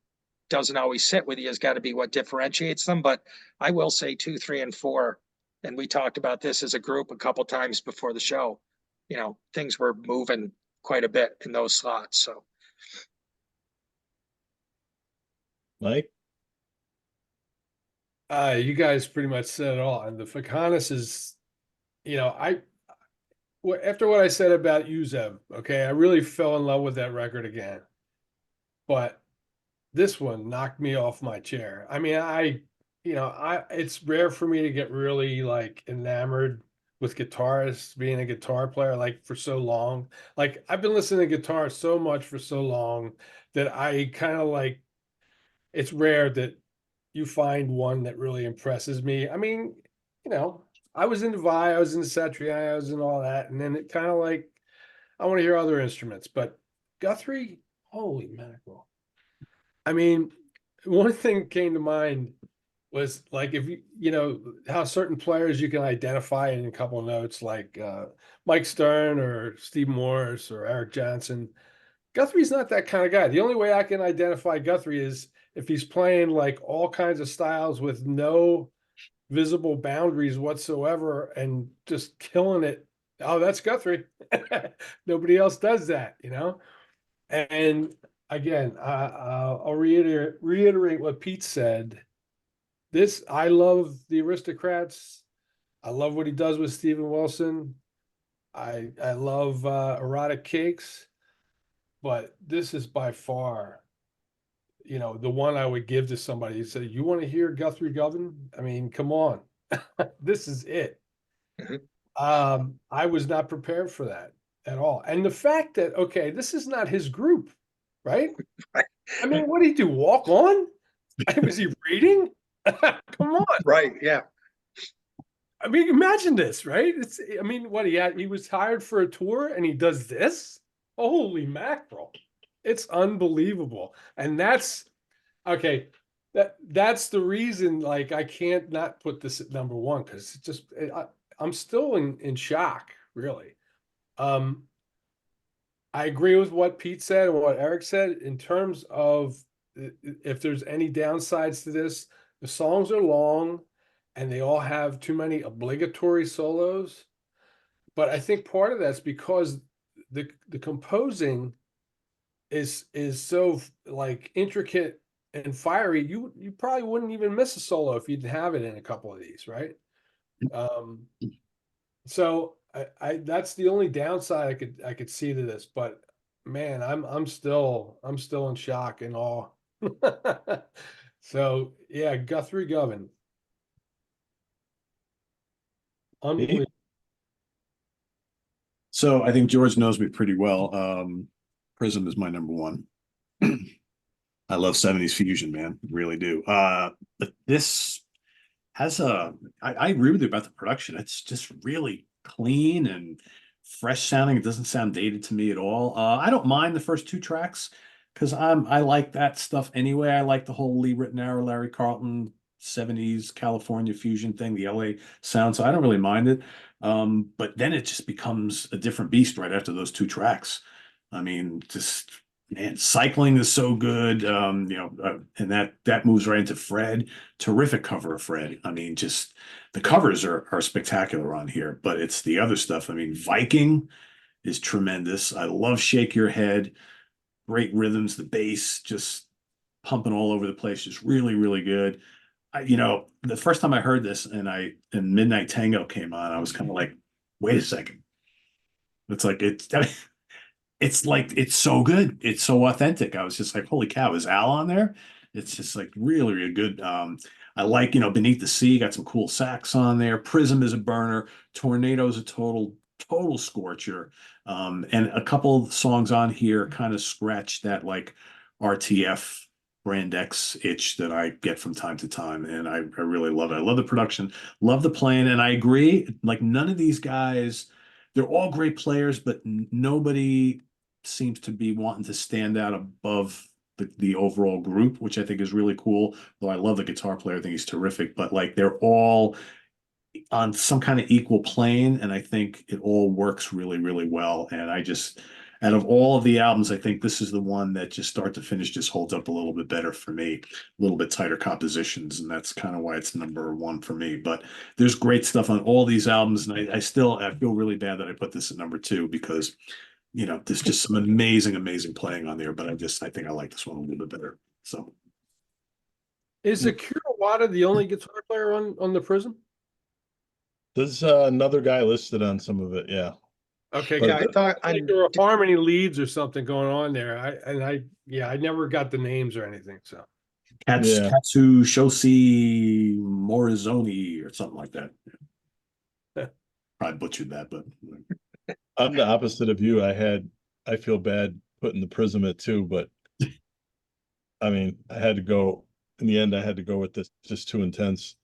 doesn't always sit with you has got to be what differentiates them. But I will say 2, 3, and 4, and we talked about this as a group a couple times before the show. You know, things were moving quite a bit in those slots. So Mike? You guys pretty much said it all. And the Fakanas is, you know, after what I said about Uzeb, okay, I really fell in love with that record again. But this one knocked me off my chair. I mean, it's rare for me to get really like enamored with guitarists, being a guitar player like for so long. Like I've been listening to guitar so much for so long that I kind of like, it's rare that you find one that really impresses me. I mean, you know, I was into Vi, I was into Satriani, I was in all that, and then it kind of like I want to hear other instruments. But Guthrie, holy mackerel! I mean, one thing came to mind was like if you know how certain players you can identify in a couple of notes, like Mike Stern or Steve Morris or Eric Johnson. Guthrie's not that kind of guy. The only way I can identify Guthrie is if he's playing like all kinds of styles with no visible boundaries whatsoever and just killing it. Oh, that's Guthrie. Nobody else does that, you know? And again, I'll reiterate what Pete said. I love the Aristocrats. I love what he does with Steven Wilson. I love Erotic Cakes, but this is by far, you know, the one I would give to somebody. Say, you want to hear Guthrie Govan? I mean, come on, this is it. I was not prepared for that at all, and the fact that okay, this is not his group, right? I mean, what did he do? Walk on? Was he reading? Come on. right, yeah. I mean, imagine this, right? I mean, he was hired for a tour and he does this? Holy mackerel. It's unbelievable. And that's okay. That's the reason, like, I can't not put this at number one because it's just I'm still in shock, really. I agree with what Pete said and what Eric said in terms of if there's any downsides to this. The songs are long and they all have too many obligatory solos. But I think part of that's because the composing is so like intricate and fiery. You probably wouldn't even miss a solo if you didn't have it in a couple of these, right? So I that's the only downside I could see to this, but man, I'm still in shock and awe. So yeah, Guthrie Govan. Unbelievable. So I think George knows me pretty well. Prism is my number one. I love 70s fusion, man. Really do. But this has I agree with you about the production. It's just really clean and fresh sounding. It doesn't sound dated to me at all. I don't mind the first 2 tracks because I like that stuff anyway. I like the whole Lee Ritenour, Larry Carlton 70s California fusion thing, the LA sound. So I don't really mind it. But then it just becomes a different beast right after those 2 tracks. I mean, just man, cycling is so good. And that moves right into Fred. Terrific cover of Fred. I mean, just the covers are spectacular on here, but it's the other stuff. I mean, Viking is tremendous. I love Shake Your Head. Great rhythms, the bass just pumping all over the place, just really, really good. The first time I heard this and Midnight Tango came on, I was kind of like, wait a second. It's like it's so good. It's so authentic. I was just like, holy cow, is Al on there? It's just like really, really good. I like, Beneath the Sea, got some cool sax on there. Prism is a burner. Tornado is a total scorcher. And a couple of songs on here kind of scratch that like RTF Brand X itch that I get from time to time. And I really love it. I love the production, love the playing. And I agree, like none of these guys, they're all great players, but nobody seems to be wanting to stand out above the overall group, which I think is really cool. Though I love the guitar player, I think he's terrific. But like they're all on some kind of equal plane, and I think it all works really, really well. And I just, out of all of the albums, I think this is the one that just start to finish just holds up a little bit better for me, a little bit tighter compositions, and that's kind of why it's number one for me. But there's great stuff on all these albums, and I feel really bad that I put this at number two because there's just some amazing, amazing playing on there. But I think I like this one a little bit better. So, Is Akira Wada the only guitar player on the Prism? There's another guy listed on some of it. Yeah. Okay, But Yeah, I thought I think there were harmony leads or something going on there. I never got the names or anything. So Yeah. Katsu Shoshi Morizoni or something like that. Probably butchered that, but I'm the opposite of you. I feel bad putting the Prism at two, but I mean, I had to go in the end. I had to go with this, just too intense.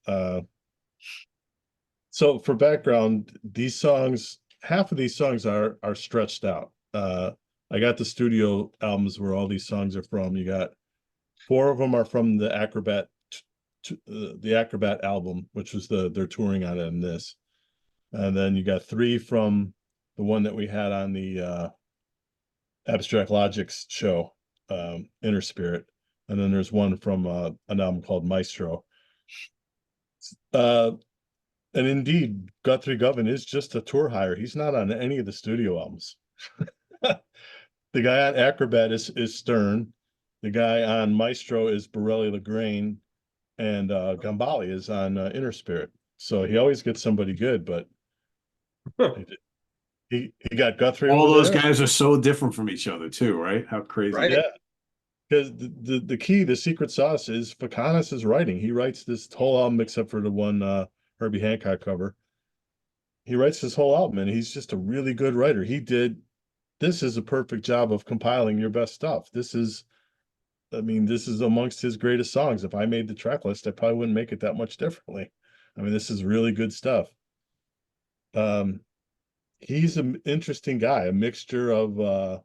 So for background, these songs, half of these songs are stretched out. I got the studio albums where all these songs are from. You got 4 of them are from the Acrobat album, which was they're touring on it in this, and then you got 3 from the one that we had on the Abstract Logic's show, Inner Spirit, and then there's one from an album called Maestro. And indeed, Guthrie Govan is just a tour hire. He's not on any of the studio albums. The guy on Acrobat is Stern. The guy on Maestro is Borelli Lagraine, and Gambale is on Inner Spirit. So he always gets somebody good, but he got Guthrie. all over those there. guys are so different from each other too, right? How crazy! Right. Yeah, because the key, the secret sauce is Fakanas' writing. He writes this whole album except for the one Herbie Hancock cover. He writes this whole album, and he's just a really good writer. This is a perfect job of compiling your best stuff. This is amongst his greatest songs. If I made the track list, I probably wouldn't make it that much differently. I mean, this is really good stuff. He's an interesting guy, a mixture of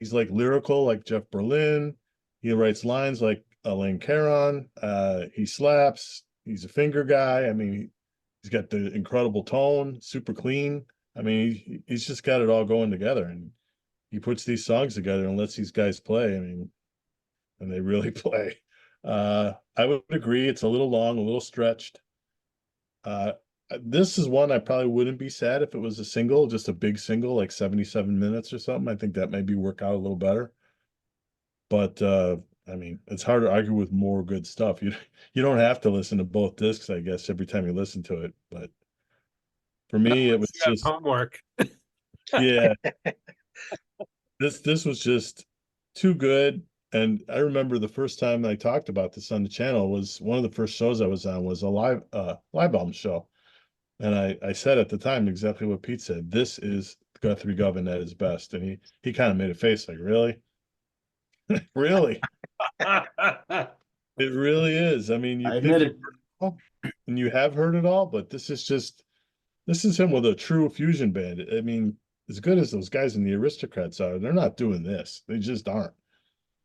he's like lyrical, like Jeff Berlin. He writes lines like Alain Caron. He slaps. He's a finger guy. I mean, he's got the incredible tone, super clean. I mean, he's just got it all going together, and he puts these songs together and lets these guys play. I mean, and they really play. I would agree. It's a little long, a little stretched. This is one I probably wouldn't be sad if it was a single, just a big single, like 77 minutes or something. I think that maybe work out a little better. But I mean, it's hard to argue with more good stuff. You don't have to listen to both discs, I guess, every time you listen to it. But for me, it was you got just homework. yeah. This was just too good. And I remember the first time I talked about this on the channel was one of the first shows I was on was a live album show. And I said at the time exactly what Pete said. This is Guthrie Govan at his best. And he kind of made a face like, really? Really? It really is. I mean, you I think admit it. and you have heard it all, but this is him with a true fusion band. I mean, as good as those guys in the Aristocrats are, they're not doing this. They just aren't.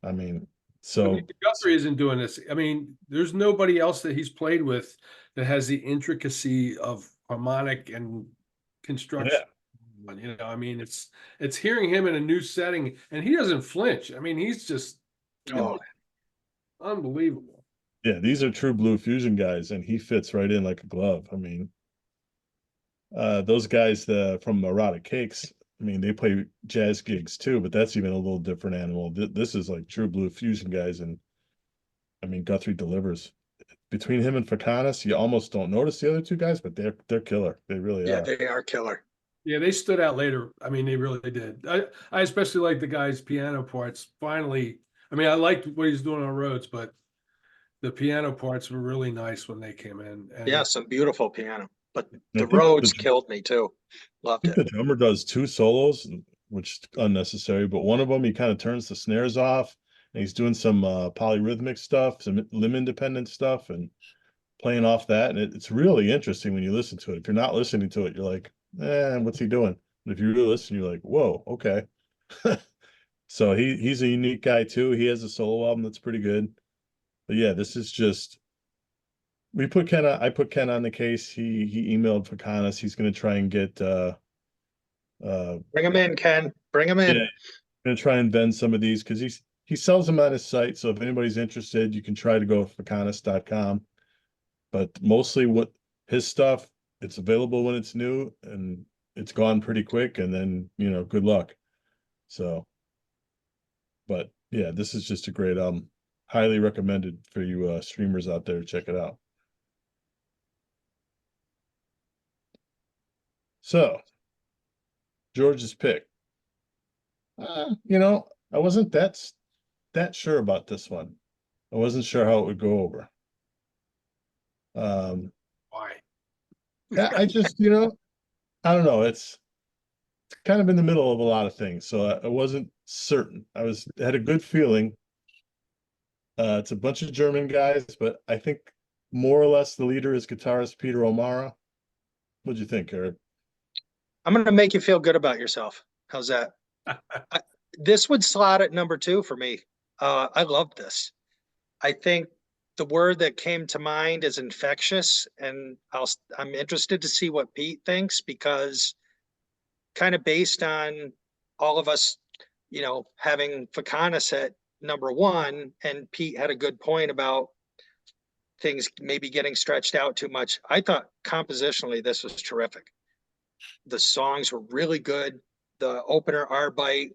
I mean, so Guthrie isn't doing this. I mean, there's nobody else that he's played with that has the intricacy of harmonic and construction. I mean, it's hearing him in a new setting, and he doesn't flinch. I mean, he's just unbelievable. yeah, these are true blue fusion guys, and he fits right in like a glove. I mean, those guys from Erotic Cakes, I mean, they play jazz gigs too, but that's even a little different animal. This is like true blue fusion guys, and I mean, Guthrie delivers. Between him and Fakanas, you almost don't notice the other two guys, but they're killer. They really Yeah, are. they are killer. Yeah, they stood out later. I mean, they really did. I especially like the guy's piano parts. Finally, I mean, I liked what he's doing on Rhodes, but the piano parts were really nice when they came in. And Yeah, some beautiful piano. But I the think Rhodes killed me too. I Loved think it. the drummer does 2 solos, which is unnecessary, but one of them he kind of turns the snares off, and he's doing some polyrhythmic stuff, some limb independent stuff, and playing off that. And it's really interesting when you listen to it. If you're not listening to it, you're like, what's he doing? But if you really listen, you're like, whoa, okay. So he's a unique guy too. He has a solo album that's pretty good. But yeah, this is just I put Ken on the case. He emailed Fakanas. He's gonna try and get Bring him in, Ken. Bring him in. yeah, gonna try and vend some of these because he sells them on his site. So if anybody's interested, you can try to go to fakanas.com. But mostly what his stuff, it's available when it's new and it's gone pretty quick, and then good luck. So, but yeah, this is just a great highly recommended for you streamers out there to check it out. So, George's pick. I wasn't that sure about this one. I wasn't sure how it would go over. Why? I just, I don't know. It's kind of in the middle of a lot of things, so I wasn't certain. Had a good feeling. It's a bunch of German guys, but I think more or less the leader is guitarist Peter O'Mara. What'd you think, Eric? I'm going to make you feel good about yourself. How's that? This would slot at number 2 for me. I love this. I think the word that came to mind is infectious, and I'm interested to see what Pete thinks, because kind of based on all of us, having Fakanas at number 1, and Pete had a good point about things maybe getting stretched out too much. I thought compositionally this was terrific. The songs were really good. The opener, Arbite,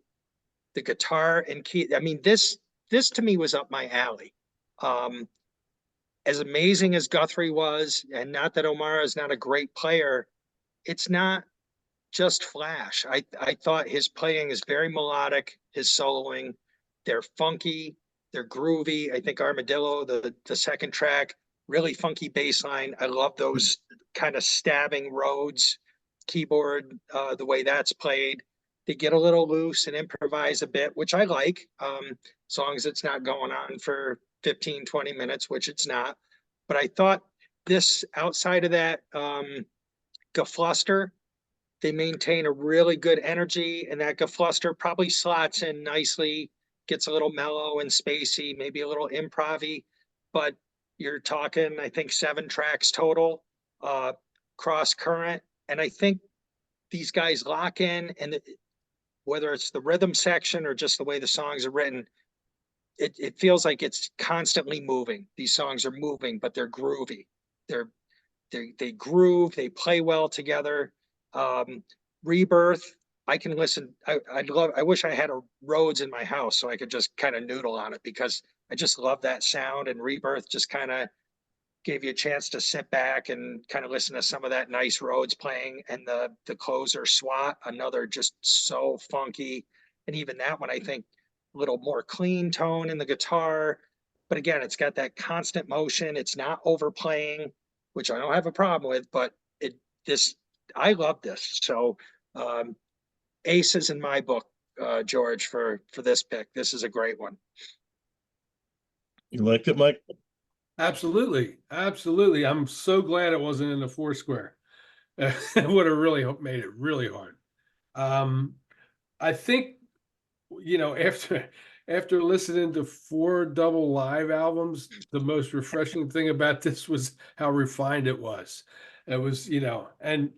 the guitar and key. I mean, this to me was up my alley. As amazing as Guthrie was, and not that O'Mara is not a great player, it's not just flash. I thought his playing is very melodic. His soloing, they're funky, they're groovy. I think Armadillo, the second track, really funky bass line. I love those kind of stabbing Rhodes keyboard, the way that's played. They get a little loose and improvise a bit, which I like, as long as it's not going on for 15, 20 minutes, which it's not. But I thought this, outside of that, Gefluster, they maintain a really good energy, and that Gefluster probably slots in nicely, gets a little mellow and spacey, maybe a little improv-y, but you're talking, I think, 7 tracks total, cross current. And I think these guys lock in, and whether it's the rhythm section or just the way the songs are written, it feels like it's constantly moving. These songs are moving, but they're groovy. They groove, they play well together. Rebirth, I can listen. I wish I had a Rhodes in my house so I could just kind of noodle on it, because I just love that sound. And Rebirth just kind of gave you a chance to sit back and kind of listen to some of that nice Rhodes playing. And the closer, SWAT, another just so funky. And even that one, I think, a little more clean tone in the guitar. But again, it's got that constant motion. It's not overplaying, which I don't have a problem with, but I love this. So aces in my book, George, for this pick. This is a great one. You liked it, Mike? Absolutely. Absolutely. I'm so glad it wasn't in the 4 square. It would have really made it really hard. I think, after listening to 4 double live albums, the most refreshing thing about this was how refined it was. It was, and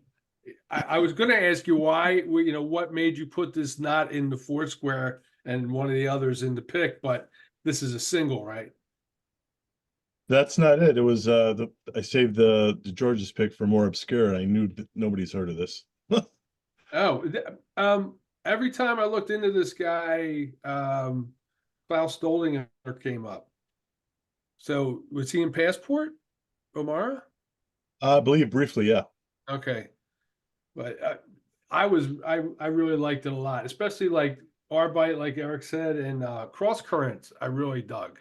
I was going to ask you why, what made you put this not in the 4 square and one of the others in the pick, but this is a single, right? That's not it. It was I saved the George's pick for more obscure. I knew that nobody's heard of this. Oh, every time I looked into this guy, Klaus Doldinger came up. So was he in Passport, O'Mara? I believe briefly, yeah. Okay, but I really liked it a lot, especially like Arbite, like Eric said, and Cross Currents. I really dug,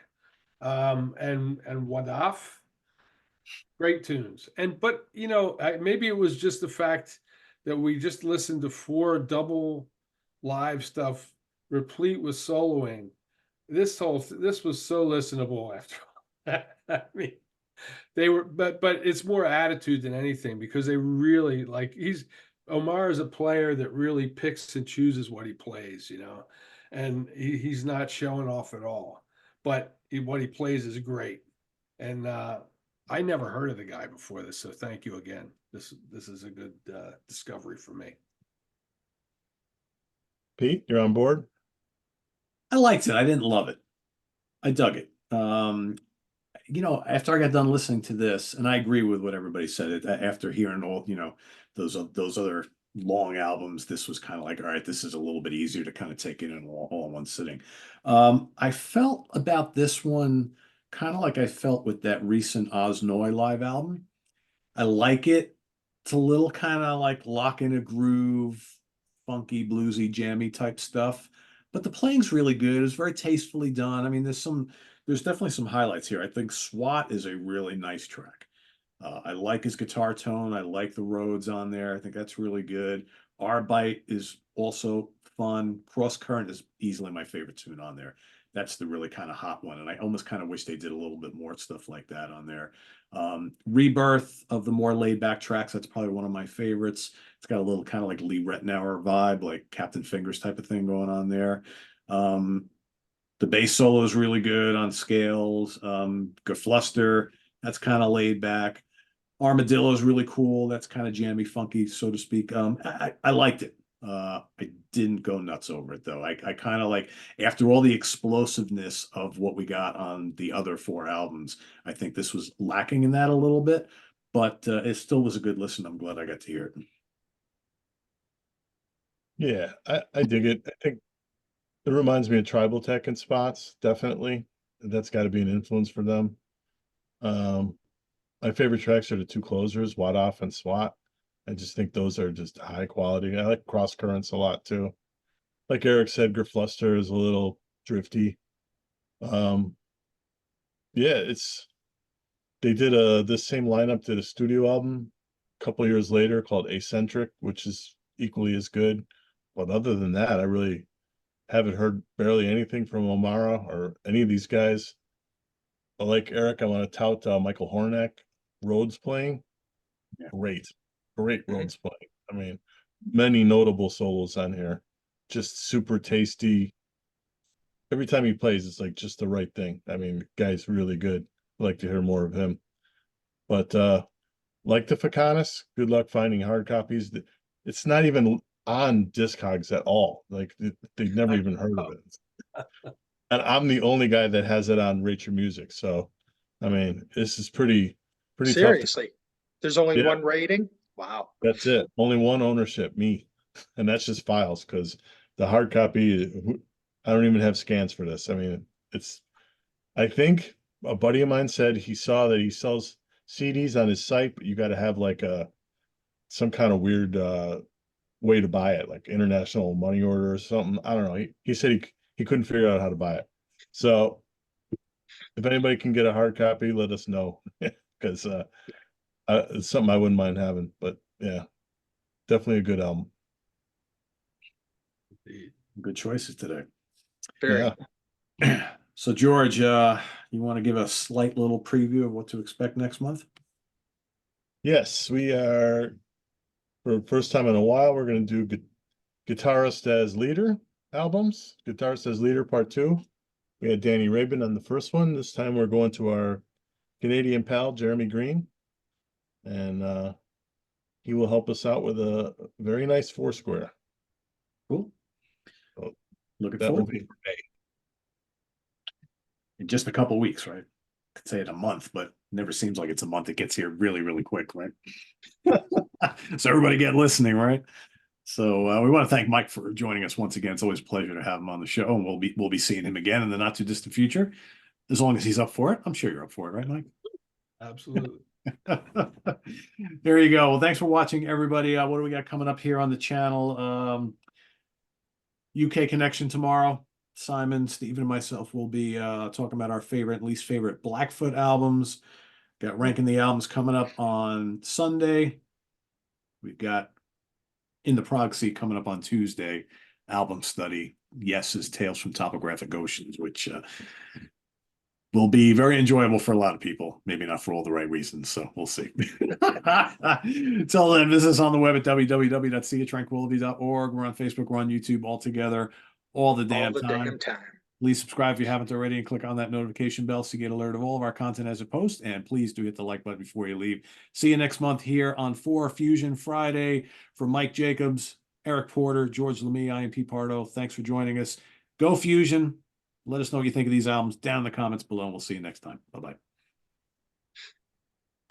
and Wadaf, great tunes. But maybe it was just the fact that we just listened to 4 double live stuff, replete with soloing. This was so listenable after all. I mean, they were, but it's more attitude than anything, because they really Omar is a player that really picks and chooses what he plays, and he's not showing off at all. But what he plays is great. And I never heard of the guy before this, so thank you again. This is a good discovery for me. Pete, you're on board? I liked it. I didn't love it. I dug it. After I got done listening to this, and I agree with what everybody said, after hearing all, those other long albums, this was kind of like, all right, this is a little bit easier to kind of take it in all in one sitting. I felt about this one kind of like I felt with that recent Oz Noy live album. I like it. It's a little kind of like lock in a groove, funky, bluesy, jammy type stuff. But the playing's really good. It's very tastefully done. I mean, there's definitely some highlights here. I think SWAT is a really nice track. I like his guitar tone. I like the Rhodes on there. I think that's really good. Our Bite is also fun. Cross Current is easily my favorite tune on there. That's the really kind of hot one. And I almost kind of wish they did a little bit more stuff like that on there. Rebirth of the more laid back tracks, that's probably one of my favorites. It's got a little kind of like Lee Rettenauer vibe, like Captain Fingers type of thing going on there. The bass solo is really good on scales. Gefluster, that's kind of laid back. Armadillo is really cool. That's kind of jammy, funky, so to speak. I liked it. I didn't go nuts over it though. I kind of like, after all the explosiveness of what we got on the other 4 albums, I think this was lacking in that a little bit, but it still was a good listen. I'm glad I got to hear it. Yeah, I dig it. I think it reminds me of Tribal Tech in spots, definitely. That's got to be an influence for them. My favorite tracks are the 2 closers, Wad Off and SWAT. I just think those are just high quality. I like Cross Currents a lot too. Like Eric said, Gefluster is a little drifty. Yeah, they did this same lineup did a studio album a couple years later called Eccentric, which is equally as good. But other than that, I really haven't heard barely anything from Omara or any of these guys. Like Eric, I want to tout Michael Hornack, Rhodes playing. Yeah. Great Rhodes playing. I mean, many notable solos on here. Just super tasty. Every time he plays, it's like just the right thing. I mean, the guy's really good. I'd like to hear more of him. But like the Fakanas, good luck finding hard copies. It's not even on Discogs at all. Like they've never even heard of it. And I'm the only guy that has it on Rate Your Music. So, I mean, this is pretty tough. Seriously, there's only Yeah. one rating. Wow. That's it. Only one ownership, me. And that's just files because the hard copy, I don't even have scans for this. I mean, I think a buddy of mine said he saw that he sells CDs on his site, but you got to have like some kind of weird way to buy it, like international money order or something. I don't know. He said he couldn't figure out how to buy it. So if anybody can get a hard copy, let us know because it's something I wouldn't mind having. But yeah, definitely a good album. Good choices today. Very. Yeah. So George, you want to give a slight little preview of what to expect next month? Yes, we are, for the first time in a while, we're going to do Guitarist as Leader albums. Guitarist as Leader Part 2. We had Danny Rabin on the first one. This time we're going to our Canadian pal, Jeremy Green. And he will help us out with a very nice 4-square. Cool. So Looking that will forward be to it. for May. In just a couple weeks, right? Could say it a month, but never seems like it's a month. It gets here really, really quick, right? So everybody get listening, right? So we want to thank Mike for joining us once again. It's always a pleasure to have him on the show, and we'll be seeing him again in the not too distant future, as long as he's up for it. I'm sure you're up for it, right, Mike? Absolutely. There you go. Well, thanks for watching, everybody. What do we got coming up here on the channel? UK Connection tomorrow. Simon, Stephen, and myself will be talking about our favorite and least favorite Blackfoot albums. Got ranking the albums coming up on Sunday. We've got In the Prog Seat coming up on Tuesday. Album study. Yes, is Tales from Topographic Oceans, which will be very enjoyable for a lot of people. Maybe not for all the right reasons. So we'll see. Until then, visit us on the web at www.seatranquility.org. We're on Facebook. We're on YouTube all together. all the all damn the time. damn time. Please subscribe if you haven't already and click on that notification bell so you get alert of all of our content as it posts. And please do hit the like button before you leave. See you next month here on 4Fusion Friday. For Mike Jacobs, Eric Porter, George Lamie, I am Pete Pardo. Thanks for joining us. Go Fusion. Let us know what you think of these albums down in the comments below, and we'll see you next time. Bye-bye.